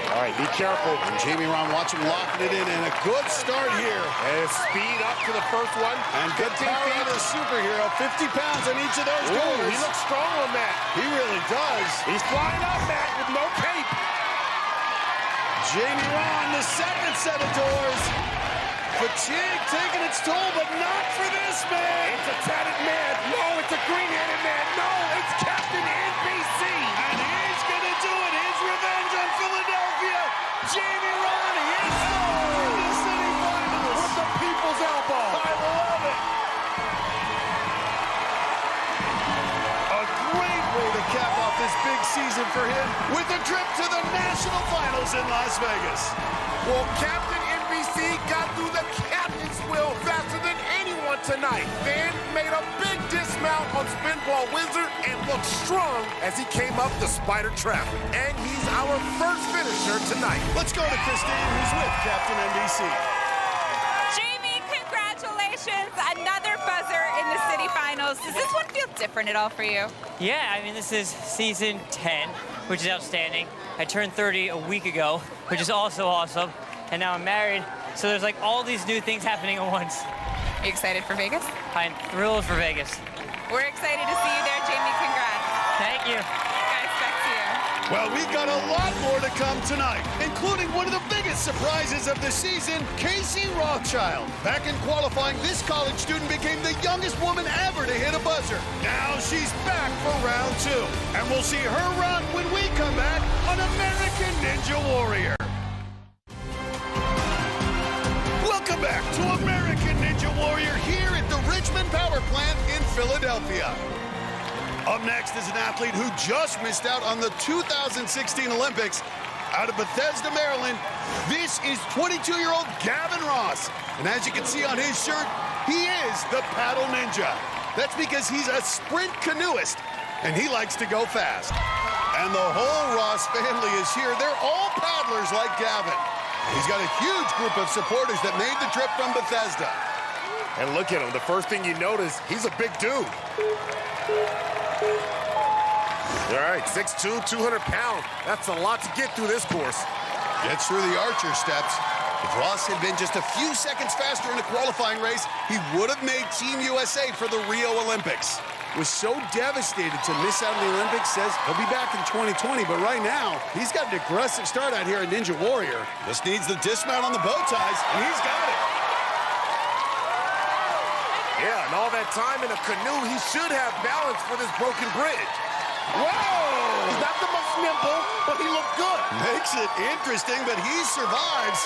All right, be careful. And Jamie Ron, watch him locking it in, and a good start here. And speed up to the first one. And good power out of the superhero. 50 pounds on each of those doors. He looks strong on that. He really does. He's flying up, Matt, with no cape. Jamie Ron, the second set of doors. Fatigue taking its toll, but not for this man. It's a tatted man. No, it's a green-headed man. No, it's Captain NBC. And he's going to do it. His revenge on Philadelphia. Jamie Ron hits the city finals. With the people's elbow. I love it. A great way to cap off this big season for him with a trip to the national finals in Las Vegas. Well, Captain NBC got through the captain's wheel faster than anyone tonight. Then made a big dismount on Spinball Wizard and looked strong as he came up the spider trap. And he's our first finisher tonight. Let's go to Christine, who's with Captain NBC. Jamie, congratulations. Another buzzer in the city finals. Does this one feel different at all for you? Yeah, I mean, this is season 10, which is outstanding. I turned 30 a week ago, which is also awesome. And now I'm married, so there's like all these new things happening at once. Are you excited for Vegas? I'm thrilled for Vegas. We're excited to see you there, Jamie. Congrats. Thank you. Guys, back to you. Well, we've got a lot more to come tonight, including one of the biggest surprises of the season, Casey Rothschild. Back in qualifying, this college student became the youngest woman ever to hit a buzzer. Now she's back for round 2, and we'll see her run when we come back on American Ninja Warrior. Welcome back to American Ninja Warrior here at the Richmond Power Plant in Philadelphia. Up next is an athlete who just missed out on the 2016 Olympics. Out of Bethesda, Maryland, this is 22-year-old Gavin Ross. And as you can see on his shirt, he is the paddle ninja. That's because he's a sprint canoeist, and he likes to go fast. And the whole Ross family is here. They're all paddlers like Gavin. He's got a huge group of supporters that made the trip from Bethesda. And look at him. The first thing you notice, he's a big dude. All right, 6'2", 200 pounds. That's a lot to get through this course. Gets through the archer steps. If Ross had been just a few seconds faster in a qualifying race, he would have made Team USA for the Rio Olympics. Was so devastated to miss out on the Olympics, says he'll be back in 2020, but right now, he's got an aggressive start out here at Ninja Warrior. Just needs the dismount on the bow ties, and he's got it. Yeah, and all that time in a canoe, he should have balance for this broken bridge. Whoa! He's not the most nimble, but he looked good. Makes it interesting, but he survives.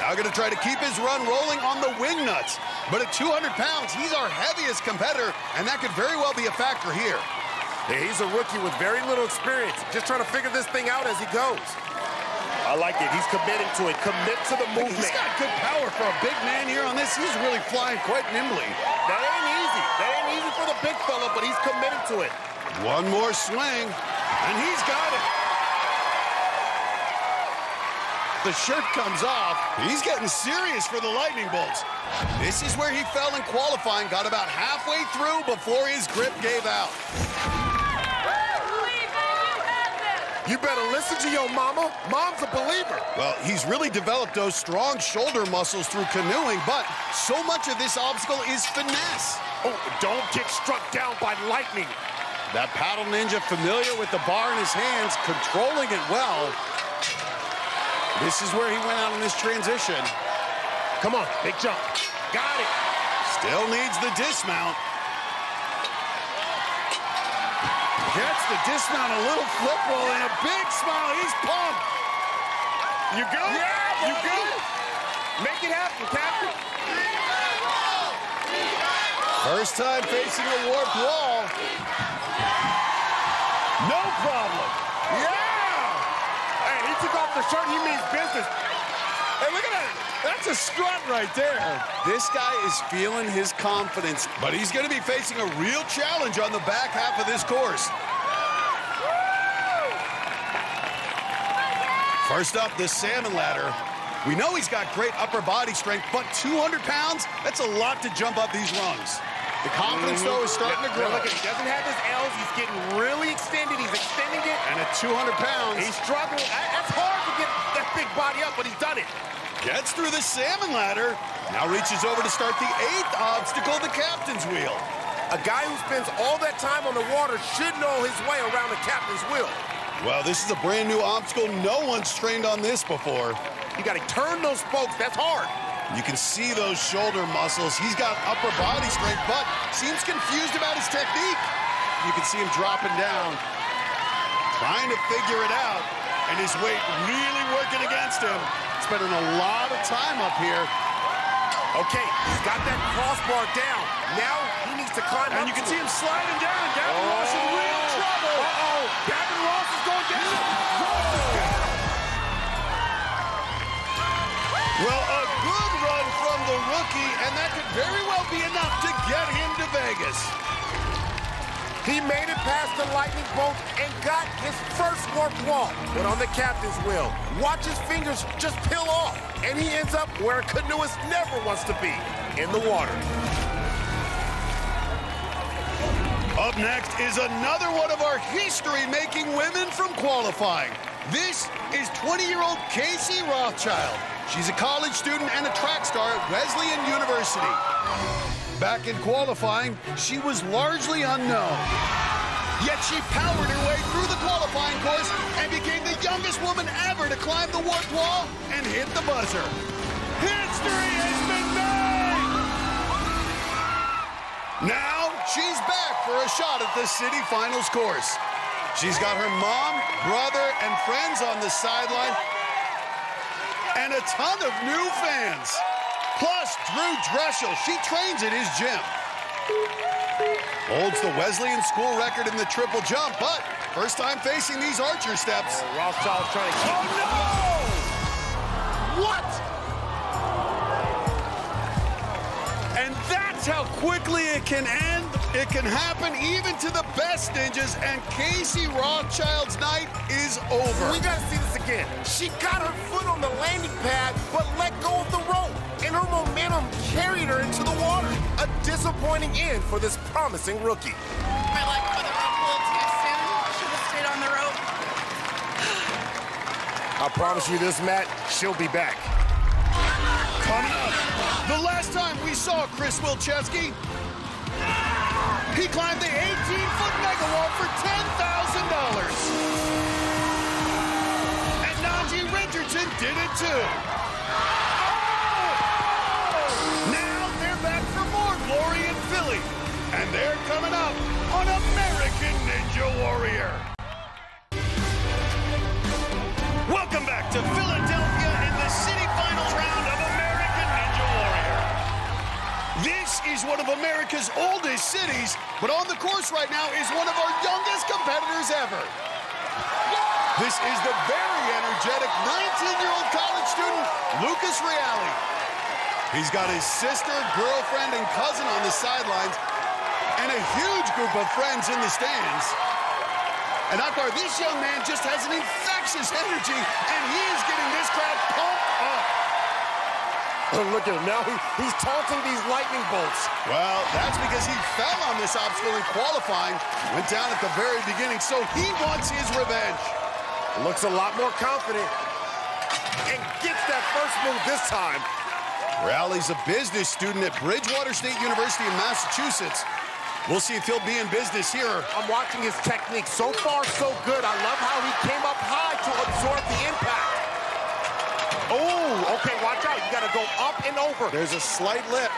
Now going to try to keep his run rolling on the wing nuts. But at 200 pounds, he's our heaviest competitor, and that could very well be a factor here. Yeah, he's a rookie with very little experience. Just trying to figure this thing out as he goes. I like it. He's committing to it. Commit to the movement. He's got good power for a big man here on this. He's really flying quite nimbly. That ain't easy. That ain't easy for the big fella, but he's committed to it. One more swing, and he's got it. The shirt comes off. He's getting serious for the lightning bolts. This is where he fell in qualifying, got about halfway through before his grip gave out. You better listen to your mama. Mom's a believer. Well, he's really developed those strong shoulder muscles through canoeing, but so much of this obstacle is finesse. Oh, don't get struck down by lightning. That paddle ninja familiar with the bar in his hands, controlling it well. This is where he went out in this transition. Come on, big jump. Got it. Still needs the dismount. Gets the dismount, a little flip roll, and a big smile. He's pumped. You good? Yeah, you good? Make it happen, Captain. First time facing a warped wall. No problem. Yeah! Hey, he took off the shirt. He means business. Hey, look at that. That's a strut right there. This guy is feeling his confidence, but he's going to be facing a real challenge on the back half of this course. First up, the salmon ladder. We know he's got great upper body strength, but 200 pounds, that's a lot to jump up these rungs. The confidence, though, is starting to grow. Look, he doesn't have his L's. He's getting really extended. He's extending it. And at 200 pounds, he's struggling. That's hard to get that big body up, but he's done it. Gets through the salmon ladder. Now reaches over to start the 8th obstacle, the captain's wheel. A guy who spends all that time on the water should know his way around the captain's wheel. Well, this is a brand new obstacle. No one's trained on this before. You got to turn those spokes. That's hard. You can see those shoulder muscles. He's got upper body strength, but seems confused about his technique. You can see him dropping down, trying to figure it out, and his weight really working against him. Spending a lot of time up here. Okay, he's got that crossbar down. Now he needs to climb up. And you can see him sliding down. Gavin Ross in real trouble. Uh-oh. Gavin Ross is going down. Well, a good run from the rookie, and that could very well be enough to get him to Vegas. He made it past the lightning bolt and got his first warped wall. But on the captain's wheel, watch his fingers just peel off. And he ends up where a canoeist never wants to be, in the water. Up next is another one of our history-making women from qualifying. This is 20-year-old Casey Rothschild. She's a college student and a track star at Wesleyan University. Back in qualifying, she was largely unknown. Yet she powered her way through the qualifying course and became the youngest woman ever to climb the warped wall and hit the buzzer. History has been made! Now, she's back for a shot at the city finals course. She's got her mom, brother, and friends on the sideline, and a ton of new fans. Plus, Drew Dreshel, she trains at his gym. Holds the Wesleyan school record in the triple jump, but first time facing these archer steps. Rothschild's trying to keep no! What? And that's how quickly it can end. It can happen even to the best ninjas, and Casey Rothschild's night is over. We gotta see this again. She got her foot on the landing pad, but let go of the rope, and her momentum carried her into the water. A disappointing end for this promising rookie. My leg for the rope pulled too soon. Should have stayed on the rope. I promise you this, Matt, she'll be back. Coming up, the last time we saw Chris Wilczewski, he climbed the 18-foot mega wall for $10,000. And Najee Richardson did it too. Now they're back for more glory in Philly. And And they're coming up on American Ninja Warrior. Welcome back to Philadelphia in the city finals round of American Ninja Warrior. This is one of America's oldest cities, but on the course right now is one of our youngest competitors ever. This is the very energetic 19-year-old college student, Lucas Reale. He's got his sister, girlfriend, and cousin on the sidelines, and a huge group of friends in the stands. And Akbar, this young man just has an infectious energy, and he is getting this crowd pumped up. Look at him now. He's taunting these lightning bolts. Well, that's because he fell on this obstacle in qualifying, went down at the very beginning, so he wants his revenge. Looks a lot more confident and gets that first move this time. Reale's a business student at Bridgewater State University in Massachusetts. We'll see if he'll be in business here. I'm watching his technique. So far, so good. I love how he came up high to absorb the impact. Oh, okay, watch out. You got to go up and over. There's a slight lip.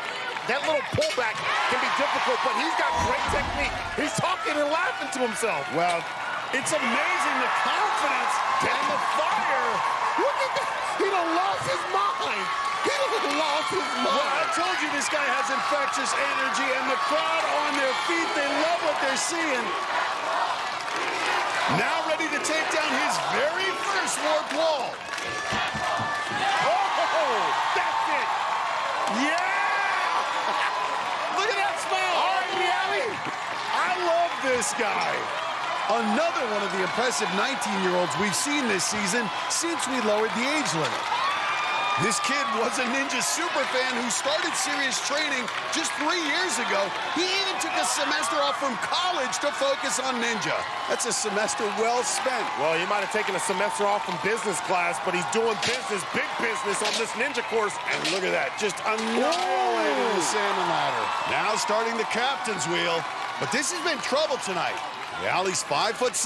That little pullback can be difficult, but he's got great technique. He's talking and laughing to himself. Well, it's amazing the confidence and the fire. Look at that. He done lost his mind. He done lost his mind. Well, I told you this guy has infectious energy, and the crowd on their feet, they love what they're seeing. Now ready to take down his very first warped wall. Oh, that's it. Yeah! Look at that smile. All right, Reale. I love this guy. Another one of the impressive 19-year-olds we've seen this season since we lowered the age limit. This kid was a Ninja superfan who started serious training just 3 years ago. He even took a semester off from college to focus on Ninja. That's a semester well spent. Well, he might have taken a semester off from business class, but he's doing business, big business on this Ninja course. And look at that, just annihilating the salmon ladder. Now starting the captain's wheel, but this has been trouble tonight. Reale's 5'7".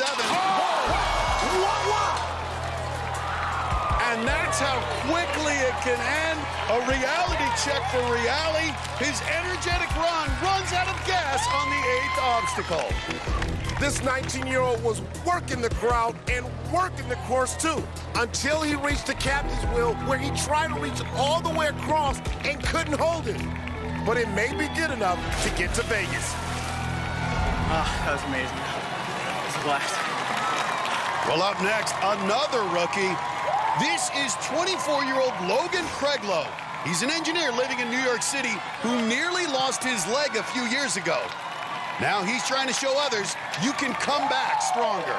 And that's how quickly it can end. A reality check for Reale. His energetic run runs out of gas on the 8th obstacle. This 19-year-old was working the crowd and working the course too, until he reached the captain's wheel, where he tried to reach it all the way across and couldn't hold it. But it may be good enough to get to Vegas. That was amazing. It was a blast. Well, up next, another rookie. This is 24-year-old Logan Craiglow. He's an engineer living in New York City who nearly lost his leg a few years ago. Now he's trying to show others you can come back stronger.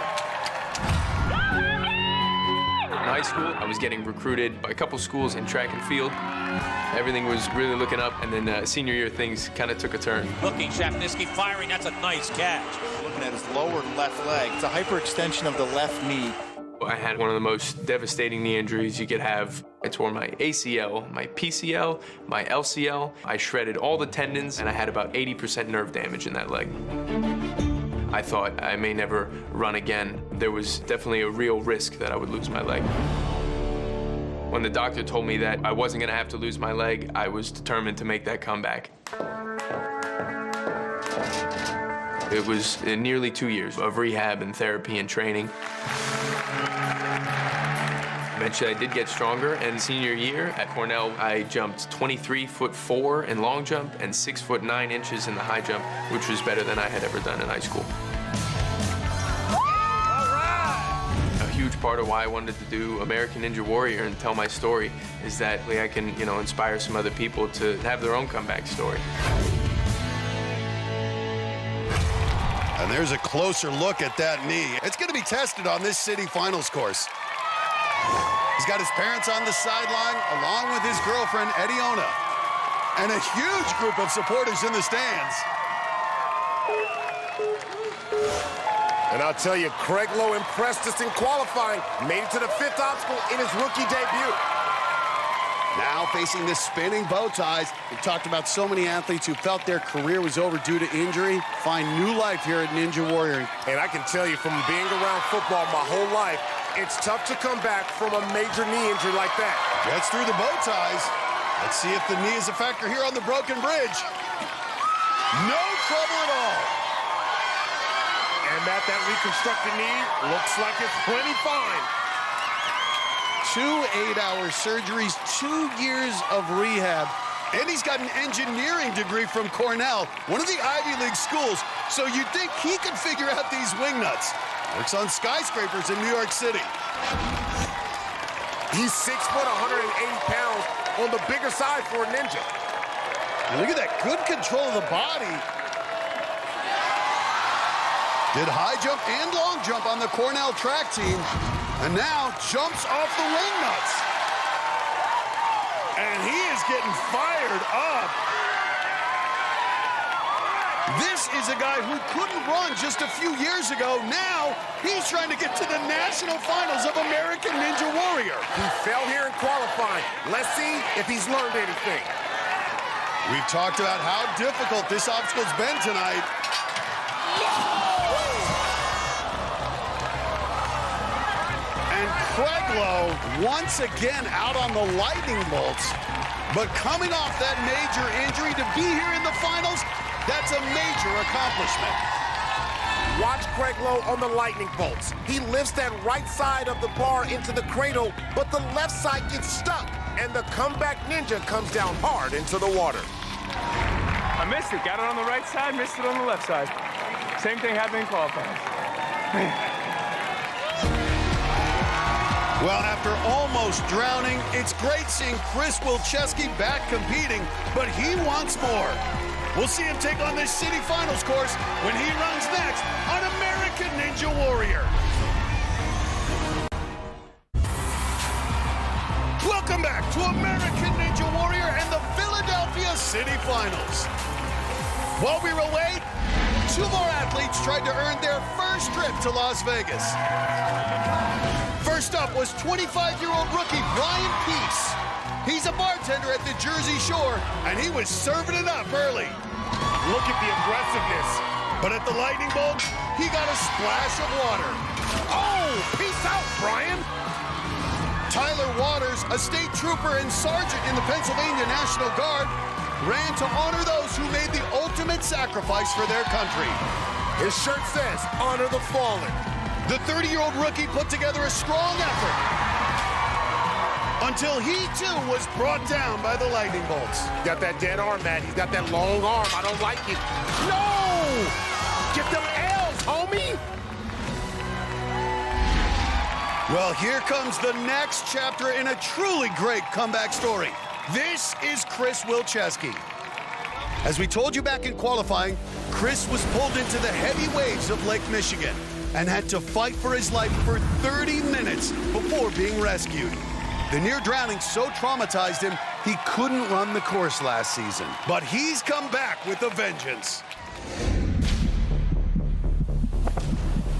In high school, I was getting recruited by a couple schools in track and field. Everything was really looking up, and then senior year, things kind of took a turn. Looking, Shafniski firing, that's a nice catch. Looking at his lower left leg, it's a hyperextension of the left knee. I had one of the most devastating knee injuries you could have. I tore my ACL, my PCL, my LCL. I shredded all the tendons, and I had about 80% nerve damage in that leg. I thought I may never run again. There was definitely a real risk that I would lose my leg. When the doctor told me that I wasn't gonna have to lose my leg, I was determined to make that comeback. It was nearly 2 years of rehab and therapy and training. Eventually, I did get stronger, and senior year at Cornell, I jumped 23'4" in long jump and 6'9" in the high jump, which was better than I had ever done in high school. A huge part of why I wanted to do American Ninja Warrior and tell my story is that I can, inspire some other people to have their own comeback story. And there's a closer look at that knee. It's going to be tested on this city finals course. He's got his parents on the sideline, along with his girlfriend, Ediona, and a huge group of supporters in the stands. And I'll tell you, Craiglow impressed us in qualifying, made it to the 5th obstacle in his rookie debut. Now facing the spinning bow ties. We talked about so many athletes who felt their career was over due to injury, find new life here at Ninja Warrior. And I can tell you from being around football my whole life, it's tough to come back from a major knee injury like that. Gets through the bow ties. Let's see if the knee is a factor here on the broken bridge. No trouble at all. And that reconstructed knee looks like it's plenty fine. 2 8-hour surgeries, 2 years of rehab, and he's got an engineering degree from Cornell, one of the Ivy League schools, so you'd think he could figure out these wing nuts. Works on skyscrapers in New York City. He's 6 foot, 180 pounds, on the bigger side for a ninja. And look at that, good control of the body. Did high jump and long jump on the Cornell track team, and now jumps off the wing nuts. And he is getting fired up. This is a guy who couldn't run just a few years ago. Now he's trying to get to the national finals of American Ninja Warrior. He fell here in qualifying. Let's see if he's learned anything. We've talked about how difficult this obstacle's been tonight. And Craiglow once again out on the lightning bolts. But coming off that major injury to be here in the finals, that's a major accomplishment. Watch Craiglow on the lightning bolts. He lifts that right side of the bar into the cradle, but the left side gets stuck, and the comeback ninja comes down hard into the water. I missed it. Got it on the right side, missed it on the left side. Same thing happened in qualifying. Well, after almost drowning, it's great seeing Chris Wilczewski back competing, but he wants more. We'll see him take on this city finals course when he runs next on American Ninja Warrior. Welcome back to American Ninja Warrior and the Philadelphia City Finals. While we were away, 2 more athletes tried to earn their first trip to Las Vegas. First up was 25-year-old rookie Brian Peace. He's a bartender at the Jersey Shore, and he was serving it up early. Look at the aggressiveness. But at the lightning bolt, he got a splash of water. Oh, peace out, Brian. Tyler Waters, a state trooper and sergeant in the Pennsylvania National Guard, ran to honor those who made the ultimate sacrifice for their country. His shirt says, honor the fallen. The 30-year-old rookie put together a strong effort until he, too, was brought down by the lightning bolts. Got that dead arm, Matt. He's got that long arm. I don't like it. No! Get them L's, homie! Well, here comes the next chapter in a truly great comeback story. This is Chris Wilczewski. As we told you back in qualifying, Chris was pulled into the heavy waves of Lake Michigan and had to fight for his life for 30 minutes before being rescued. The near drowning so traumatized him, he couldn't run the course last season. But he's come back with a vengeance.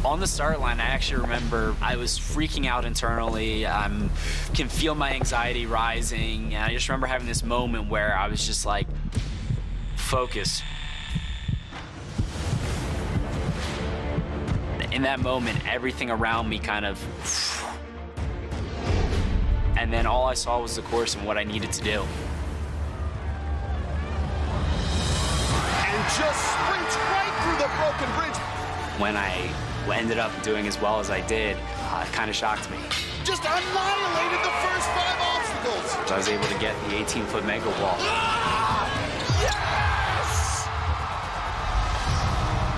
On the start line, I actually remember I was freaking out internally. I can feel my anxiety rising. And I just remember having this moment where I was just like, focus. In that moment, everything around me kind of... And then all I saw was the course and what I needed to do. And just sprints right through the broken bridge. When I ended up doing as well as I did, it kind of shocked me. Just annihilated the first 5 obstacles. I was able to get the 18-foot mega wall. Yes!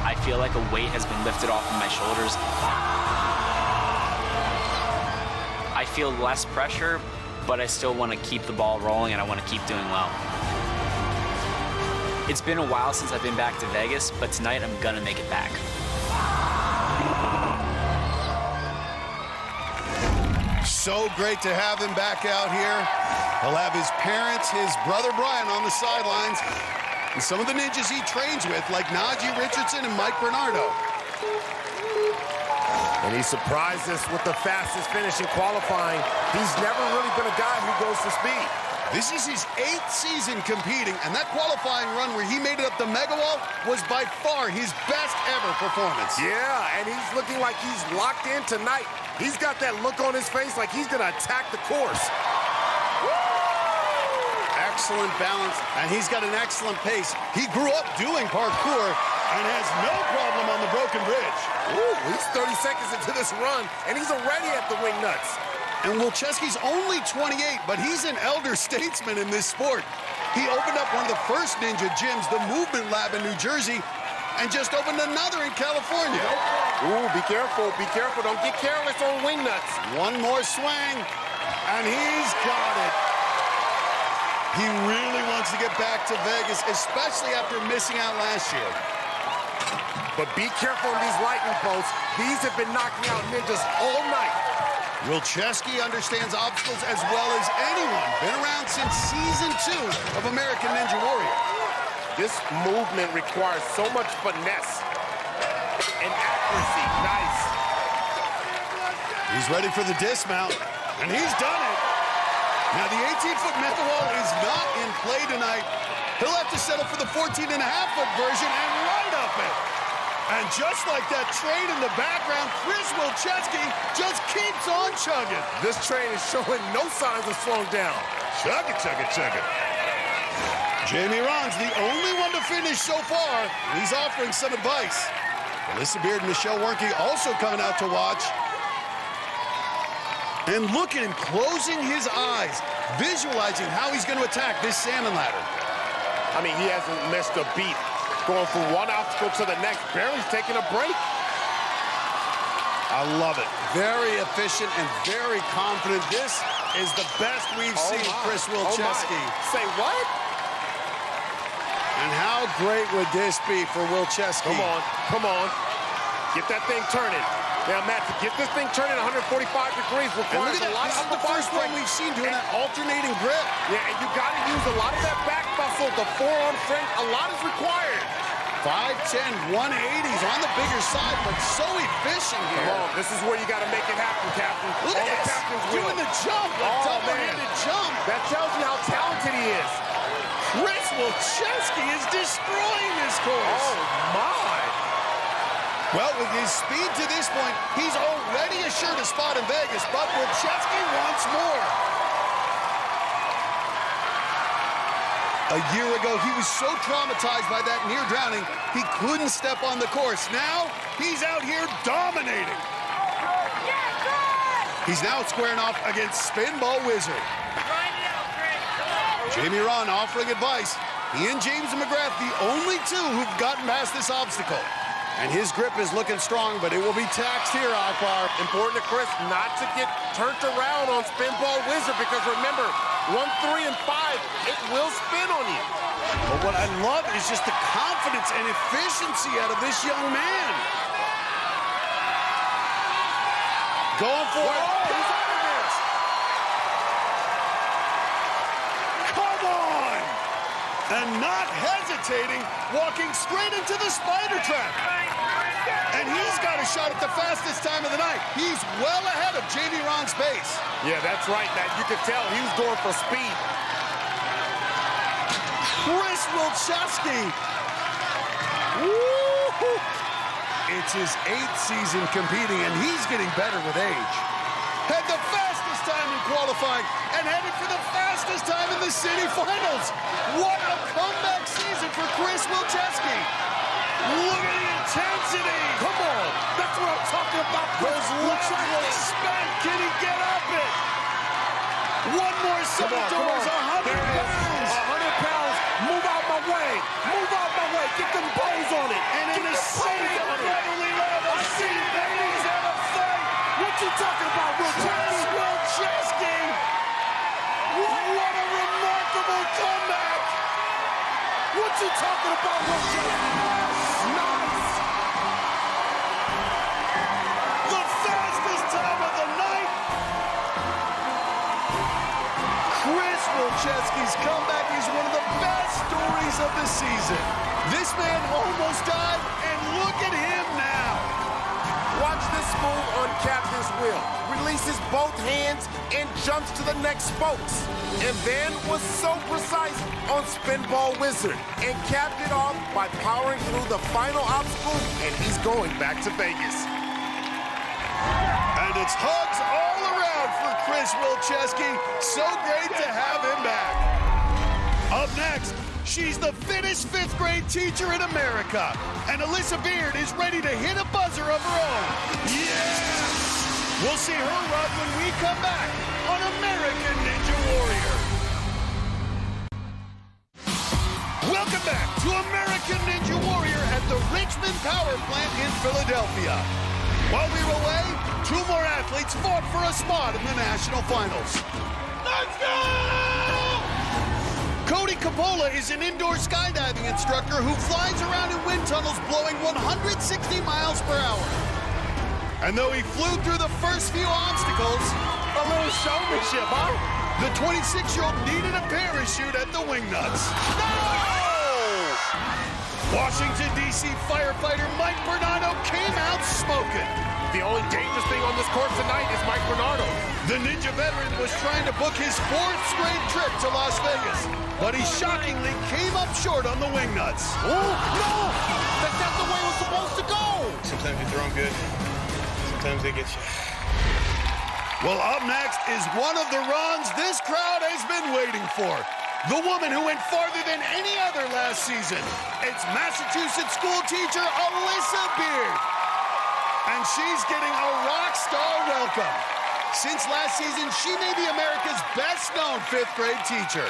I feel like a weight has been lifted off of my shoulders. I feel less pressure, but I still want to keep the ball rolling and I want to keep doing well. It's been a while since I've been back to Vegas, but tonight I'm gonna make it back. So great to have him back out here. He'll have his parents, his brother Brian on the sidelines, and some of the ninjas he trains with, like Najee Richardson and Mike Bernardo. And he surprised us with the fastest finish in qualifying. He's never really been a guy who goes to speed. This is his 8th season competing, and that qualifying run where he made it up the mega wall was by far his best ever performance. Yeah, and he's looking like he's locked in tonight. He's got that look on his face like he's gonna attack the course. excellent balance, and he's got an excellent pace. He grew up doing parkour and has no problem on the broken bridge. Ooh, he's 30 seconds into this run, and he's already at the wing nuts. And Wilczewski's only 28, but he's an elder statesman in this sport. He opened up one of the first ninja gyms, the Movement Lab in New Jersey, and just opened another in California. Ooh, be careful, be careful. Don't get careless on wing nuts. One more swing, and he's got it. He really wants to get back to Vegas, especially after missing out last year. But be careful on these lightning bolts. These have been knocking out ninjas all night. Wilczewski understands obstacles as well as anyone. Been around since season 2 of American Ninja Warrior. This movement requires so much finesse and accuracy. Nice. He's ready for the dismount, and he's done it. Now, the 18-foot metal wall is not in play tonight. He'll have to settle for the 14.5-foot version and right up it. And just like that train in the background, Chris Wilczewski just keeps on chugging. This train is showing no signs of slowing down. Chug it, chug it, chug it. Jamie Ron's the only one to finish so far. He's offering some advice. Alyssa Beard and Michelle Warnke also coming out to watch. And look at him closing his eyes, visualizing how he's going to attack this salmon ladder. I mean, he hasn't missed a beat. Going from one obstacle to the next, barely taking a break. I love it. Very efficient and very confident. This is the best we've seen Chris Wilczewski. Say what? And how great would this be for Wilczewski? Come on, come on. Get that thing turning. Now, Matt, to get this thing turning 145 degrees requires a lot of the first one we've seen doing that alternating grip. Yeah, and you got to use a lot of that back muscle, the forearm strength. A lot is required. 5'10", 180s on the bigger side, but so efficient here. Come on, this is where you got to make it happen, Captain. Look at this, doing the jump, the double-handed jump. That tells you how talented he is. Chris Wilczewski is destroying this course. Oh, my. Well, with his speed to this point, he's already assured a spot in Vegas, but Wilczewski wants more. A year ago, he was so traumatized by that near drowning, he couldn't step on the course. Now, he's out here dominating. He's now squaring off against Spinball Wizard. Jamie Ron offering advice. He and James McGrath, the only two who've gotten past this obstacle. And his grip is looking strong, but it will be taxed here, Akbar. Important to Chris not to get turned around on Spinball Wizard, because remember, 1, 3, and 5, it will spin on you. But what I love is just the confidence and efficiency out of this young man. Going for it. He's out of this. Come on! And not hesitating, walking straight into the spider trap. And he's got a shot at the fastest time of the night. He's well ahead of Jamie Ron's pace. Yeah, that's right, Matt. You could tell he was going for speed. Chris Wilczewski. Woo-hoo. It's his 8th season competing, and he's getting better with age. Had the fastest time in qualifying and headed for the fastest time in the city finals. What a comeback season for Chris Wilczewski. Look at the intensity. Come on. That's what I'm talking about. Those legs will spent. Can he get up it? One more set of doors, 100 pounds. 100 pounds. Move out my way. Move out my way. Get them bows on it. And in a city of brotherly love, I see ladies at a fight. What you talking about, Chris Wilczewski? What a remarkable comeback. What you talking about, Wilczewski? Nice. The fastest time of the night. Chris Wilczewski's comeback is one of the best stories of the season. This man almost died, and look at him now. Watch this move on Captain's wheel. Releases both hands and jumps to the next spokes. And then was so precise on Spinball Wizard and capped it off by powering through the final obstacle, and he's going back to Vegas. And it's hugs all around for Chris Wilczewski. So great to have him back. Up next, she's the fittest fifth grade teacher in America. And Alyssa Beard is ready to hit a buzzer of her own. Yes! We'll see her run when we come back on American Ninja Warrior. Welcome back to American Ninja Warrior at the Richmond Power Plant in Philadelphia. While we were away, 2 more athletes fought for a spot in the national finals. Let's go! Cody Coppola is an indoor skydiving instructor who flies around in wind tunnels blowing 160 miles per hour. And though he flew through the first few obstacles, a little showmanship, huh? The 26-year-old needed a parachute at the Wingnuts. No! Washington, D.C. firefighter Mike Bernardo came out smoking. The only dangerous thing on this course tonight is Mike Bernardo. The Ninja veteran was trying to book his 4th straight trip to Las Vegas, but he shockingly came up short on the Wingnuts. Oh, no! That's not the way it was supposed to go! Sometimes you throw them good. Sometimes they get you. Well, up next is one of the runs this crowd has been waiting for. The woman who went farther than any other last season. It's Massachusetts school teacher Alyssa Beard. And she's getting a rock star welcome. Since last season, she may be America's best-known 5th grade teacher.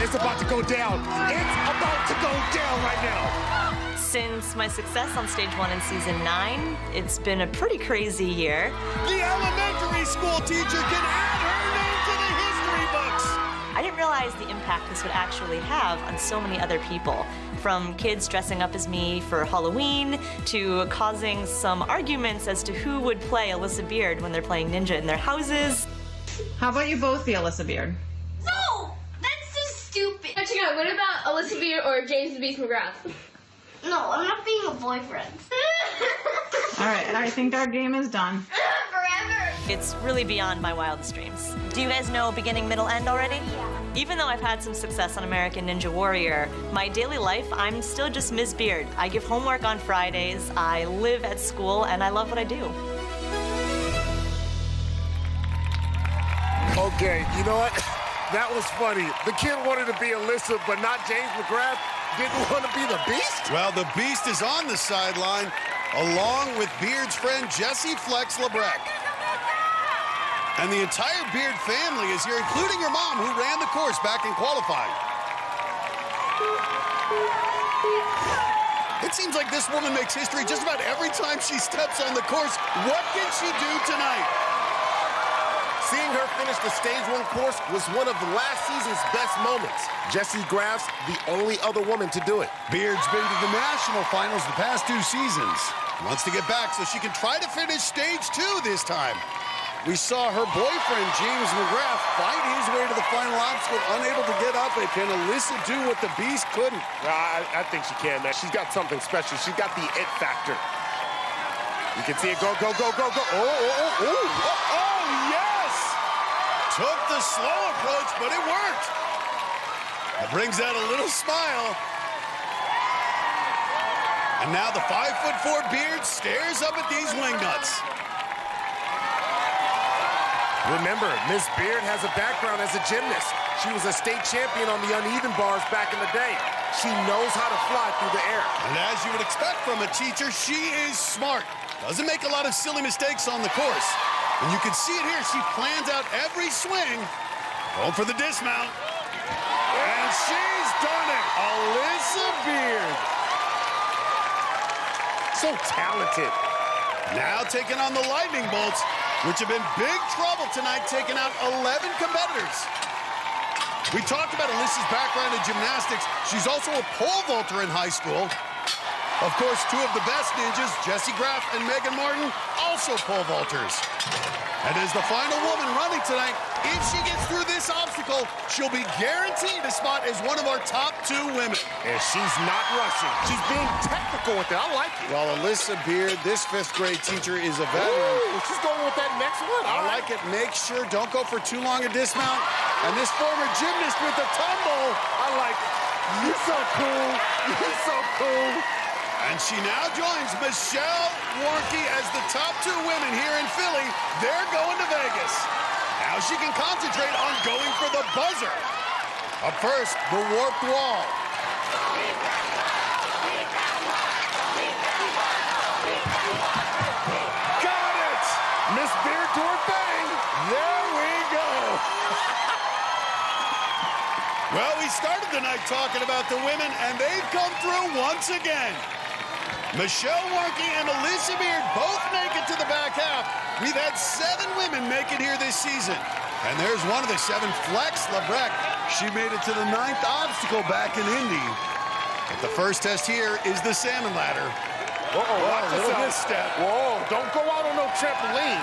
It's about to go down. It's about to go down right now. Since my success on stage 1 in season 9, it's been a pretty crazy year. The elementary school teacher can add her name to the history books. I didn't realize the impact this would actually have on so many other people. From kids dressing up as me for Halloween, to causing some arguments as to who would play Alyssa Beard when they're playing Ninja in their houses. How about you both be Alyssa Beard? No! That's so stupid. Actually, no, what about Alyssa Beard or James the Beast McGrath? No, I'm not being a boyfriend. All right, I think our game is done. Forever. It's really beyond my wildest dreams. Do you guys know beginning, middle, end already? Yeah. Even though I've had some success on American Ninja Warrior, my daily life, I'm still just Ms. Beard. I give homework on Fridays, I live at school, and I love what I do. Okay, you know what? That was funny. The kid wanted to be Alyssa, but not James McGrath. Didn't want to be the Beast? Well, the Beast is on the sideline, along with Beard's friend Jesse Flex Lebrecht. And the entire Beard family is here, including her mom, who ran the course back in qualifying. It seems like this woman makes history just about every time she steps on the course. What did she do tonight? Seeing her finish the stage 1 course was one of the last season's best moments. Jessie Graff's the only other woman to do it. Beard's been to the national finals the past 2 seasons. Wants to get back so she can try to finish stage 2 this time. We saw her boyfriend, James McGrath, fight his way to the final obstacle, unable to get up. And can Alyssa do what the Beast couldn't? I think she can, man. She's got something special. She's got the it factor. You can see it go, go, go, go, go. Oh, yes! Took the slow approach, but it worked. That brings out a little smile. And now the 5'4" Beard stares up at these Wingnuts. Remember, Miss Beard has a background as a gymnast. She was a state champion on the uneven bars back in the day. She knows how to fly through the air. And as you would expect from a teacher, she is smart. Doesn't make a lot of silly mistakes on the course. And you can see it here. She plans out every swing. Going for the dismount. And she's done it. Alyssa Beard. So talented. Now taking on the lightning bolts, which have been big trouble tonight, taking out 11 competitors. We talked about Alyssa's background in gymnastics. She's also a pole vaulter in high school. Of course, 2 of the best ninjas, Jessie Graff and Megan Martin, also pole vaulters. And as the final woman running tonight, if she gets through this obstacle, she'll be guaranteed a spot as one of our top 2 women. And she's not rushing. She's being technical with it. I like it. Well, Alyssa Beard, this 5th grade teacher, is a veteran. Ooh, she's going with that next one. I like it. Make sure, don't go for too long a dismount. And this former gymnast with the tumble. I like it. You're so cool. You're so cool. And she now joins Michelle Warnke as the top 2 women here in Philly. They're going to Vegas. Now she can concentrate on going for the buzzer. Up first, the warped wall. Got it! Miss Beard to her thing. There we go. Well, we started the night talking about the women, and they've come through once again. Michelle Warnke and Alyssa Beard both make it to the back half. We've had 7 women make it here this season. And there's one of the 7, Flex Labreck. She made it to the 9th obstacle back in Indy. But the first test here is the salmon ladder. Uh-oh, watch look at yourself. this step. Whoa, don't go out on no trampoline.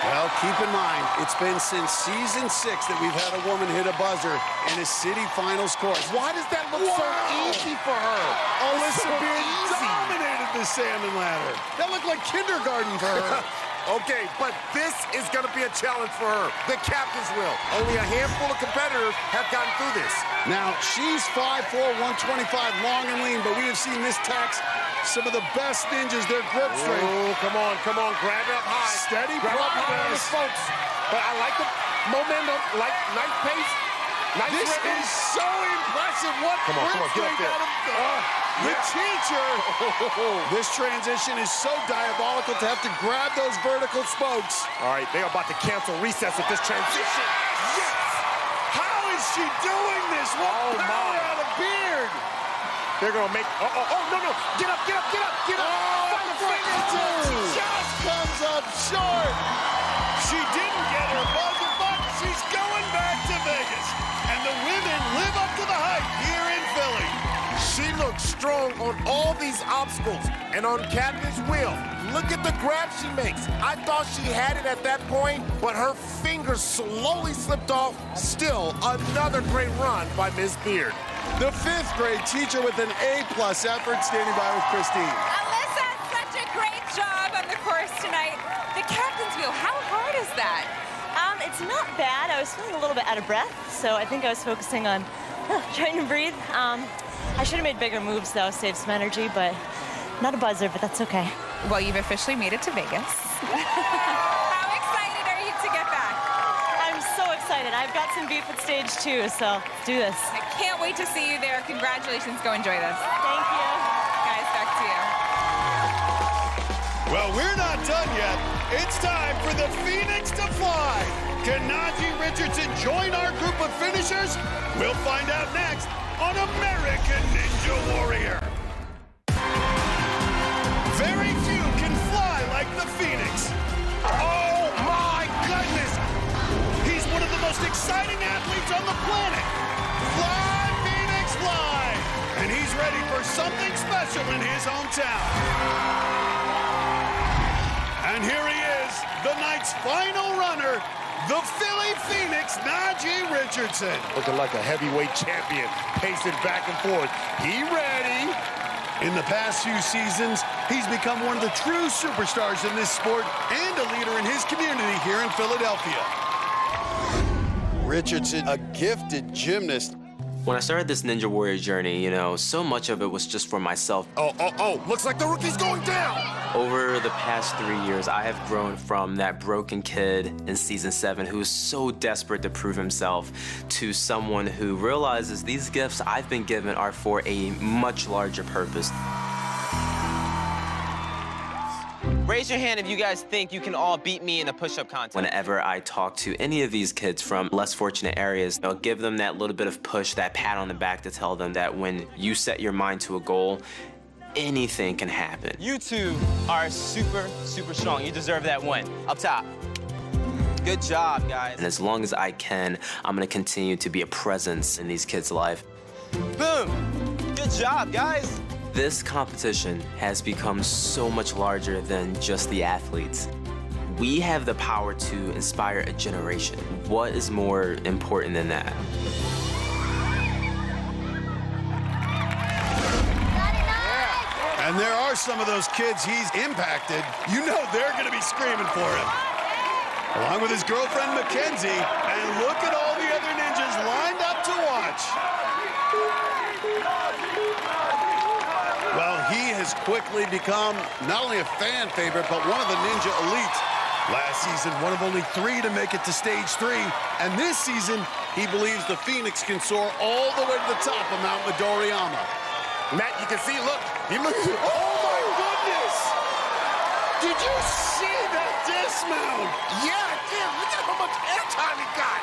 Well, keep in mind, it's been since season 6 that we've had a woman hit a buzzer in a city finals course. Why does that look so easy for her? Alyssa so Beard easy. dominated the salmon ladder. That looked like kindergarten for her. Okay, but this is going to be a challenge for her. The captain's will. Only a handful of competitors have gotten through this. Now, she's 5'4", 125, long and lean, but we have seen this tax some of the best ninjas, their grip strength. Oh, come on, grab it up high. Steady grab up high on progress. this, folks. But I like the momentum, like nice pace. Nice This rhythm. is so impressive. What Come on, grip get up strength there. out of the teacher. This transition is so diabolical to have to grab those vertical spokes. All right, they are about to cancel recess with this transition. Yes! How is she doing this? What power out of Beard? They're going to make... no. Get up. Oh, the fingertips just comes up short. She didn't get her buzzer, but she's going back to Vegas. And the women live up to the hype here in Philly. She looks strong on all these obstacles and on Captain's wheel. Look at the grab she makes. I thought she had it at that point, but her fingers slowly slipped off. Still, another great run by Miss Beard. The 5th grade teacher with an A+ effort, standing by with Christine. Alyssa, such a great job on the course tonight. The captain's wheel, how hard is that? It's not bad. I was feeling a little bit out of breath, so I think I was focusing on trying to breathe. I should have made bigger moves, though, save some energy, but not a buzzer, but that's okay. Well, you've officially made it to Vegas. How excited are you to get back? I'm so excited. I've got some beef at stage 2, so let's do this. I can't wait to see you there. Congratulations. Go enjoy this. Thank you. Guys, back to you. Well, we're not done yet. It's time for the Phoenix to fly. Can Najee Richardson join our group of finishers? We'll find out next on American Ninja Warrior. Very few can fly like the Phoenix. Oh my goodness! He's one of the most exciting athletes on the planet. Fly, Phoenix, fly! And he's ready for something special in his hometown. And here he is, the night's final runner, the Philly Phoenix, Najee Richardson. Looking like a heavyweight champion, pacing back and forth. He ready. In the past few seasons, he's become one of the true superstars in this sport and a leader in his community here in Philadelphia. Richardson, a gifted gymnast. When I started this Ninja Warrior journey, you know, so much of it was just for myself. Oh, looks like the rookie's going down. Over the past 3 years, I have grown from that broken kid in season 7 who was so desperate to prove himself to someone who realizes these gifts I've been given are for a much larger purpose. Raise your hand if you guys think you can all beat me in a push-up contest. Whenever I talk to any of these kids from less fortunate areas, I'll give them that little bit of push, that pat on the back to tell them that when you set your mind to a goal, anything can happen. You two are super, super strong. You deserve that win. Up top. Good job, guys. And as long as I can, I'm gonna continue to be a presence in these kids' life. Boom! Good job, guys. This competition has become so much larger than just the athletes. We have the power to inspire a generation. What is more important than that? And there are some of those kids he's impacted. You know they're going to be screaming for him. Along with his girlfriend, Mackenzie. And look at all the other ninjas lined up to watch. Well, he has quickly become not only a fan favorite, but one of the ninja elites. Last season, one of only 3 to make it to stage 3. And this season, he believes the Phoenix can soar all the way to the top of Mount Midoriyama. Matt, you can see, look, he looks, oh my goodness! Did you see that dismount? Yeah, I did. Look at how much airtime he got.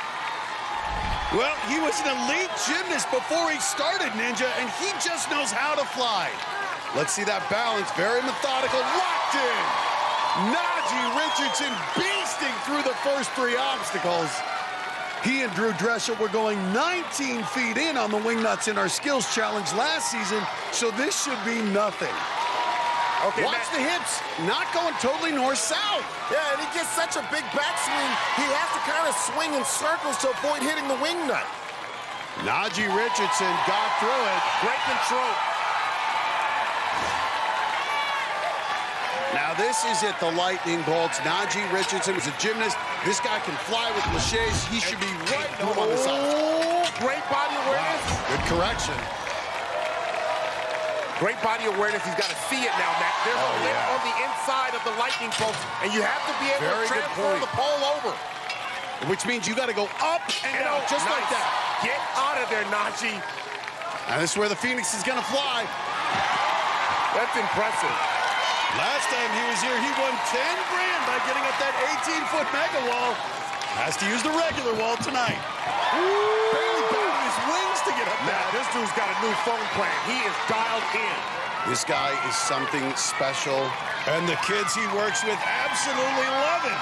Well, he was an elite gymnast before he started Ninja, and he just knows how to fly. Let's see that balance, very methodical, locked in. Najee Richardson beasting through the first 3 obstacles. He and Drew Dressel were going 19 feet in on the wingnuts in our skills challenge last season, so this should be nothing. Okay, watch Matt. the hips, not going totally north-south. Yeah, and he gets such a big backswing, he has to kind of swing in circles to avoid hitting the wingnut. Najee Richardson got through it. Great control. Now this is it, the lightning bolts. Najee Richardson is a gymnast. This guy can fly with laches. He should be right home on this obstacle. Great body awareness. Wow. Good correction. Great body awareness. He's got to see it now, Matt. There's a lip on the inside of the lightning bolts, and you have to be able to transfer the pole over. Which means you got to go up and out, just like that. Get out of there, Najee. And this is where the Phoenix is going to fly. That's impressive. Last time he was here, he won 10 grand by getting up that 18-foot mega wall. Has to use the regular wall tonight. Barely bending his wings to get up there. Now, this dude's got a new phone plan. He is dialed in. This guy is something special, and the kids he works with absolutely love him.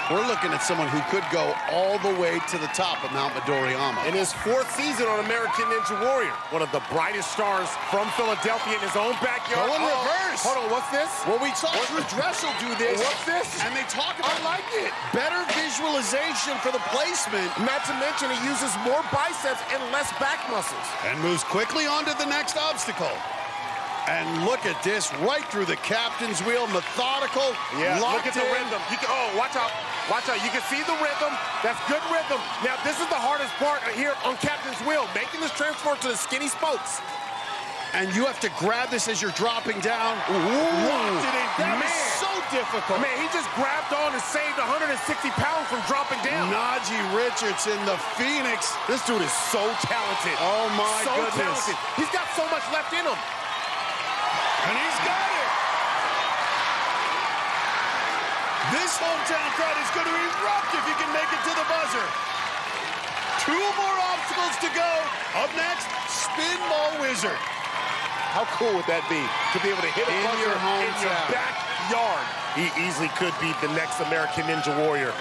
We're looking at someone who could go all the way to the top of Mount Midoriyama. In his 4th season on American Ninja Warrior, one of the brightest stars from Philadelphia in his own backyard. Go in reverse. Hold on, what's this? Well, we saw Drew Dressel do this. What's this? And they talk about I like it. Better visualization for the placement. Not to mention he uses more biceps and less back muscles. And moves quickly on to the next obstacle. And look at this, right through the captain's wheel, methodical. Yeah, look at the in. rhythm. Oh, watch out. Watch out. You can see the rhythm. That's good rhythm. Now, this is the hardest part here on captain's wheel, making this transfer to the skinny spokes. And you have to grab this as you're dropping down. Locked it in. That is so difficult. Man, he just grabbed on and saved 160 pounds from dropping down. Najee Richardson, the Phoenix. This dude is so talented. Oh, my goodness. So talented. He's got so much left in him. And he's got it. This hometown crowd is going to erupt if you can make it to the buzzer. 2 more obstacles to go. Up next, Spin Ball Wizard. How cool would that be to be able to hit a buzzer in your backyard? He easily could be the next American Ninja Warrior.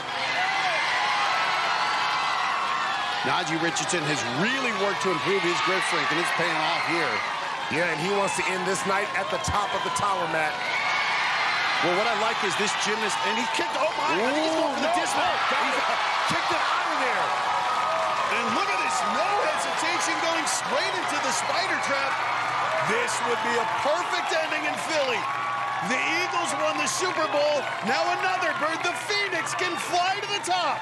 Najee Richardson has really worked to improve his grip strength, and it's paying off here. Yeah, and he wants to end this night at the top of the tower, Matt. Well, what I like is this gymnast, and he kicked, oh my, I think he's going for the dismount. Kicked it out of there. And look at this, no hesitation, going straight into the spider trap. This would be a perfect ending in Philly. The Eagles won the Super Bowl. Now another bird, the Phoenix, can fly to the top.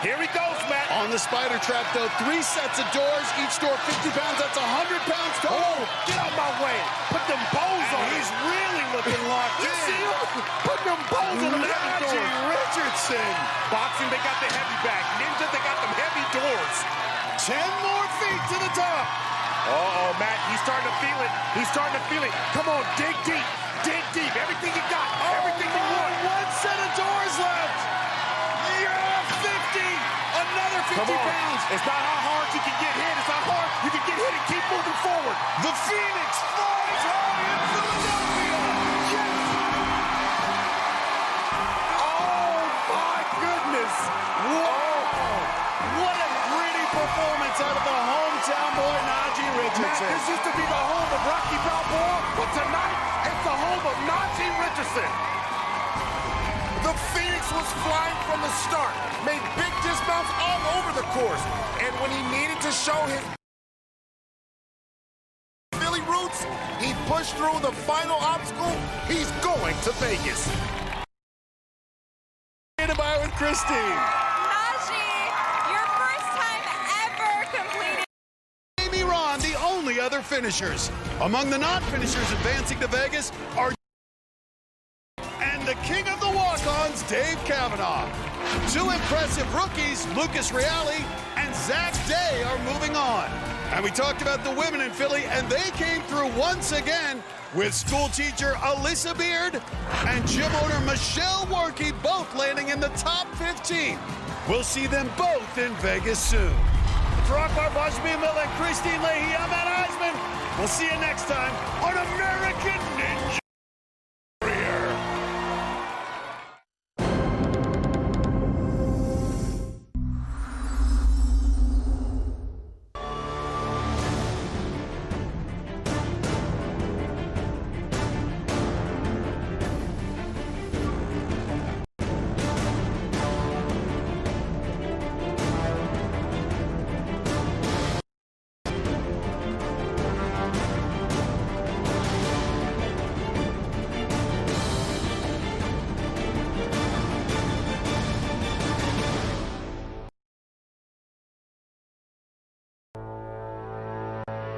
Here he goes, Matt. On the spider trap, though, 3 sets of doors, each door 50 pounds. That's 100 pounds total. Oh, get out my way. Put them bows on. He's really looking locked in. You see him? Put them bows on the heavy doors. Najee Richardson. Boxing, they got the heavy back. Ninja, they got them heavy doors. 10 more feet to the top. Uh-oh, Matt, he's starting to feel it. He's starting to feel it. Come on, dig deep. Dig deep. Everything you got. Everything you want. 1 set of doors left. Yeah, 50. Another 50 pounds. It's not how hard you can get hit. It's how hard you can get hit and keep moving forward. The Phoenix flies high in Philadelphia. Yes. Oh, my goodness. Whoa. What a gritty performance out of the hometown boy, Najee Richardson. Matt, this used to be the home of Rocky Balboa, but tonight it's the home of Najee Richardson. The Phoenix was flying from the start, made big dismounts all over the course, and when he needed to show his Philly roots, he pushed through the final obstacle. He's going to Vegas. Goodbye with Christine. Najee, your first time ever completing. Amy Ron, the only other finishers. Among the non-finishers advancing to Vegas are and the king of the walk-ons, Dave Kavanaugh. Two impressive rookies, Lucas Reale and Zach Day, are moving on. And we talked about the women in Philly, and they came through once again with school teacher Alyssa Beard and gym owner Michelle Warnke both landing in the top 15. We'll see them both in Vegas soon. For Akbar Bajbi Miller and Christine Leahy, I'm Matt Eisman. We'll see you next time on American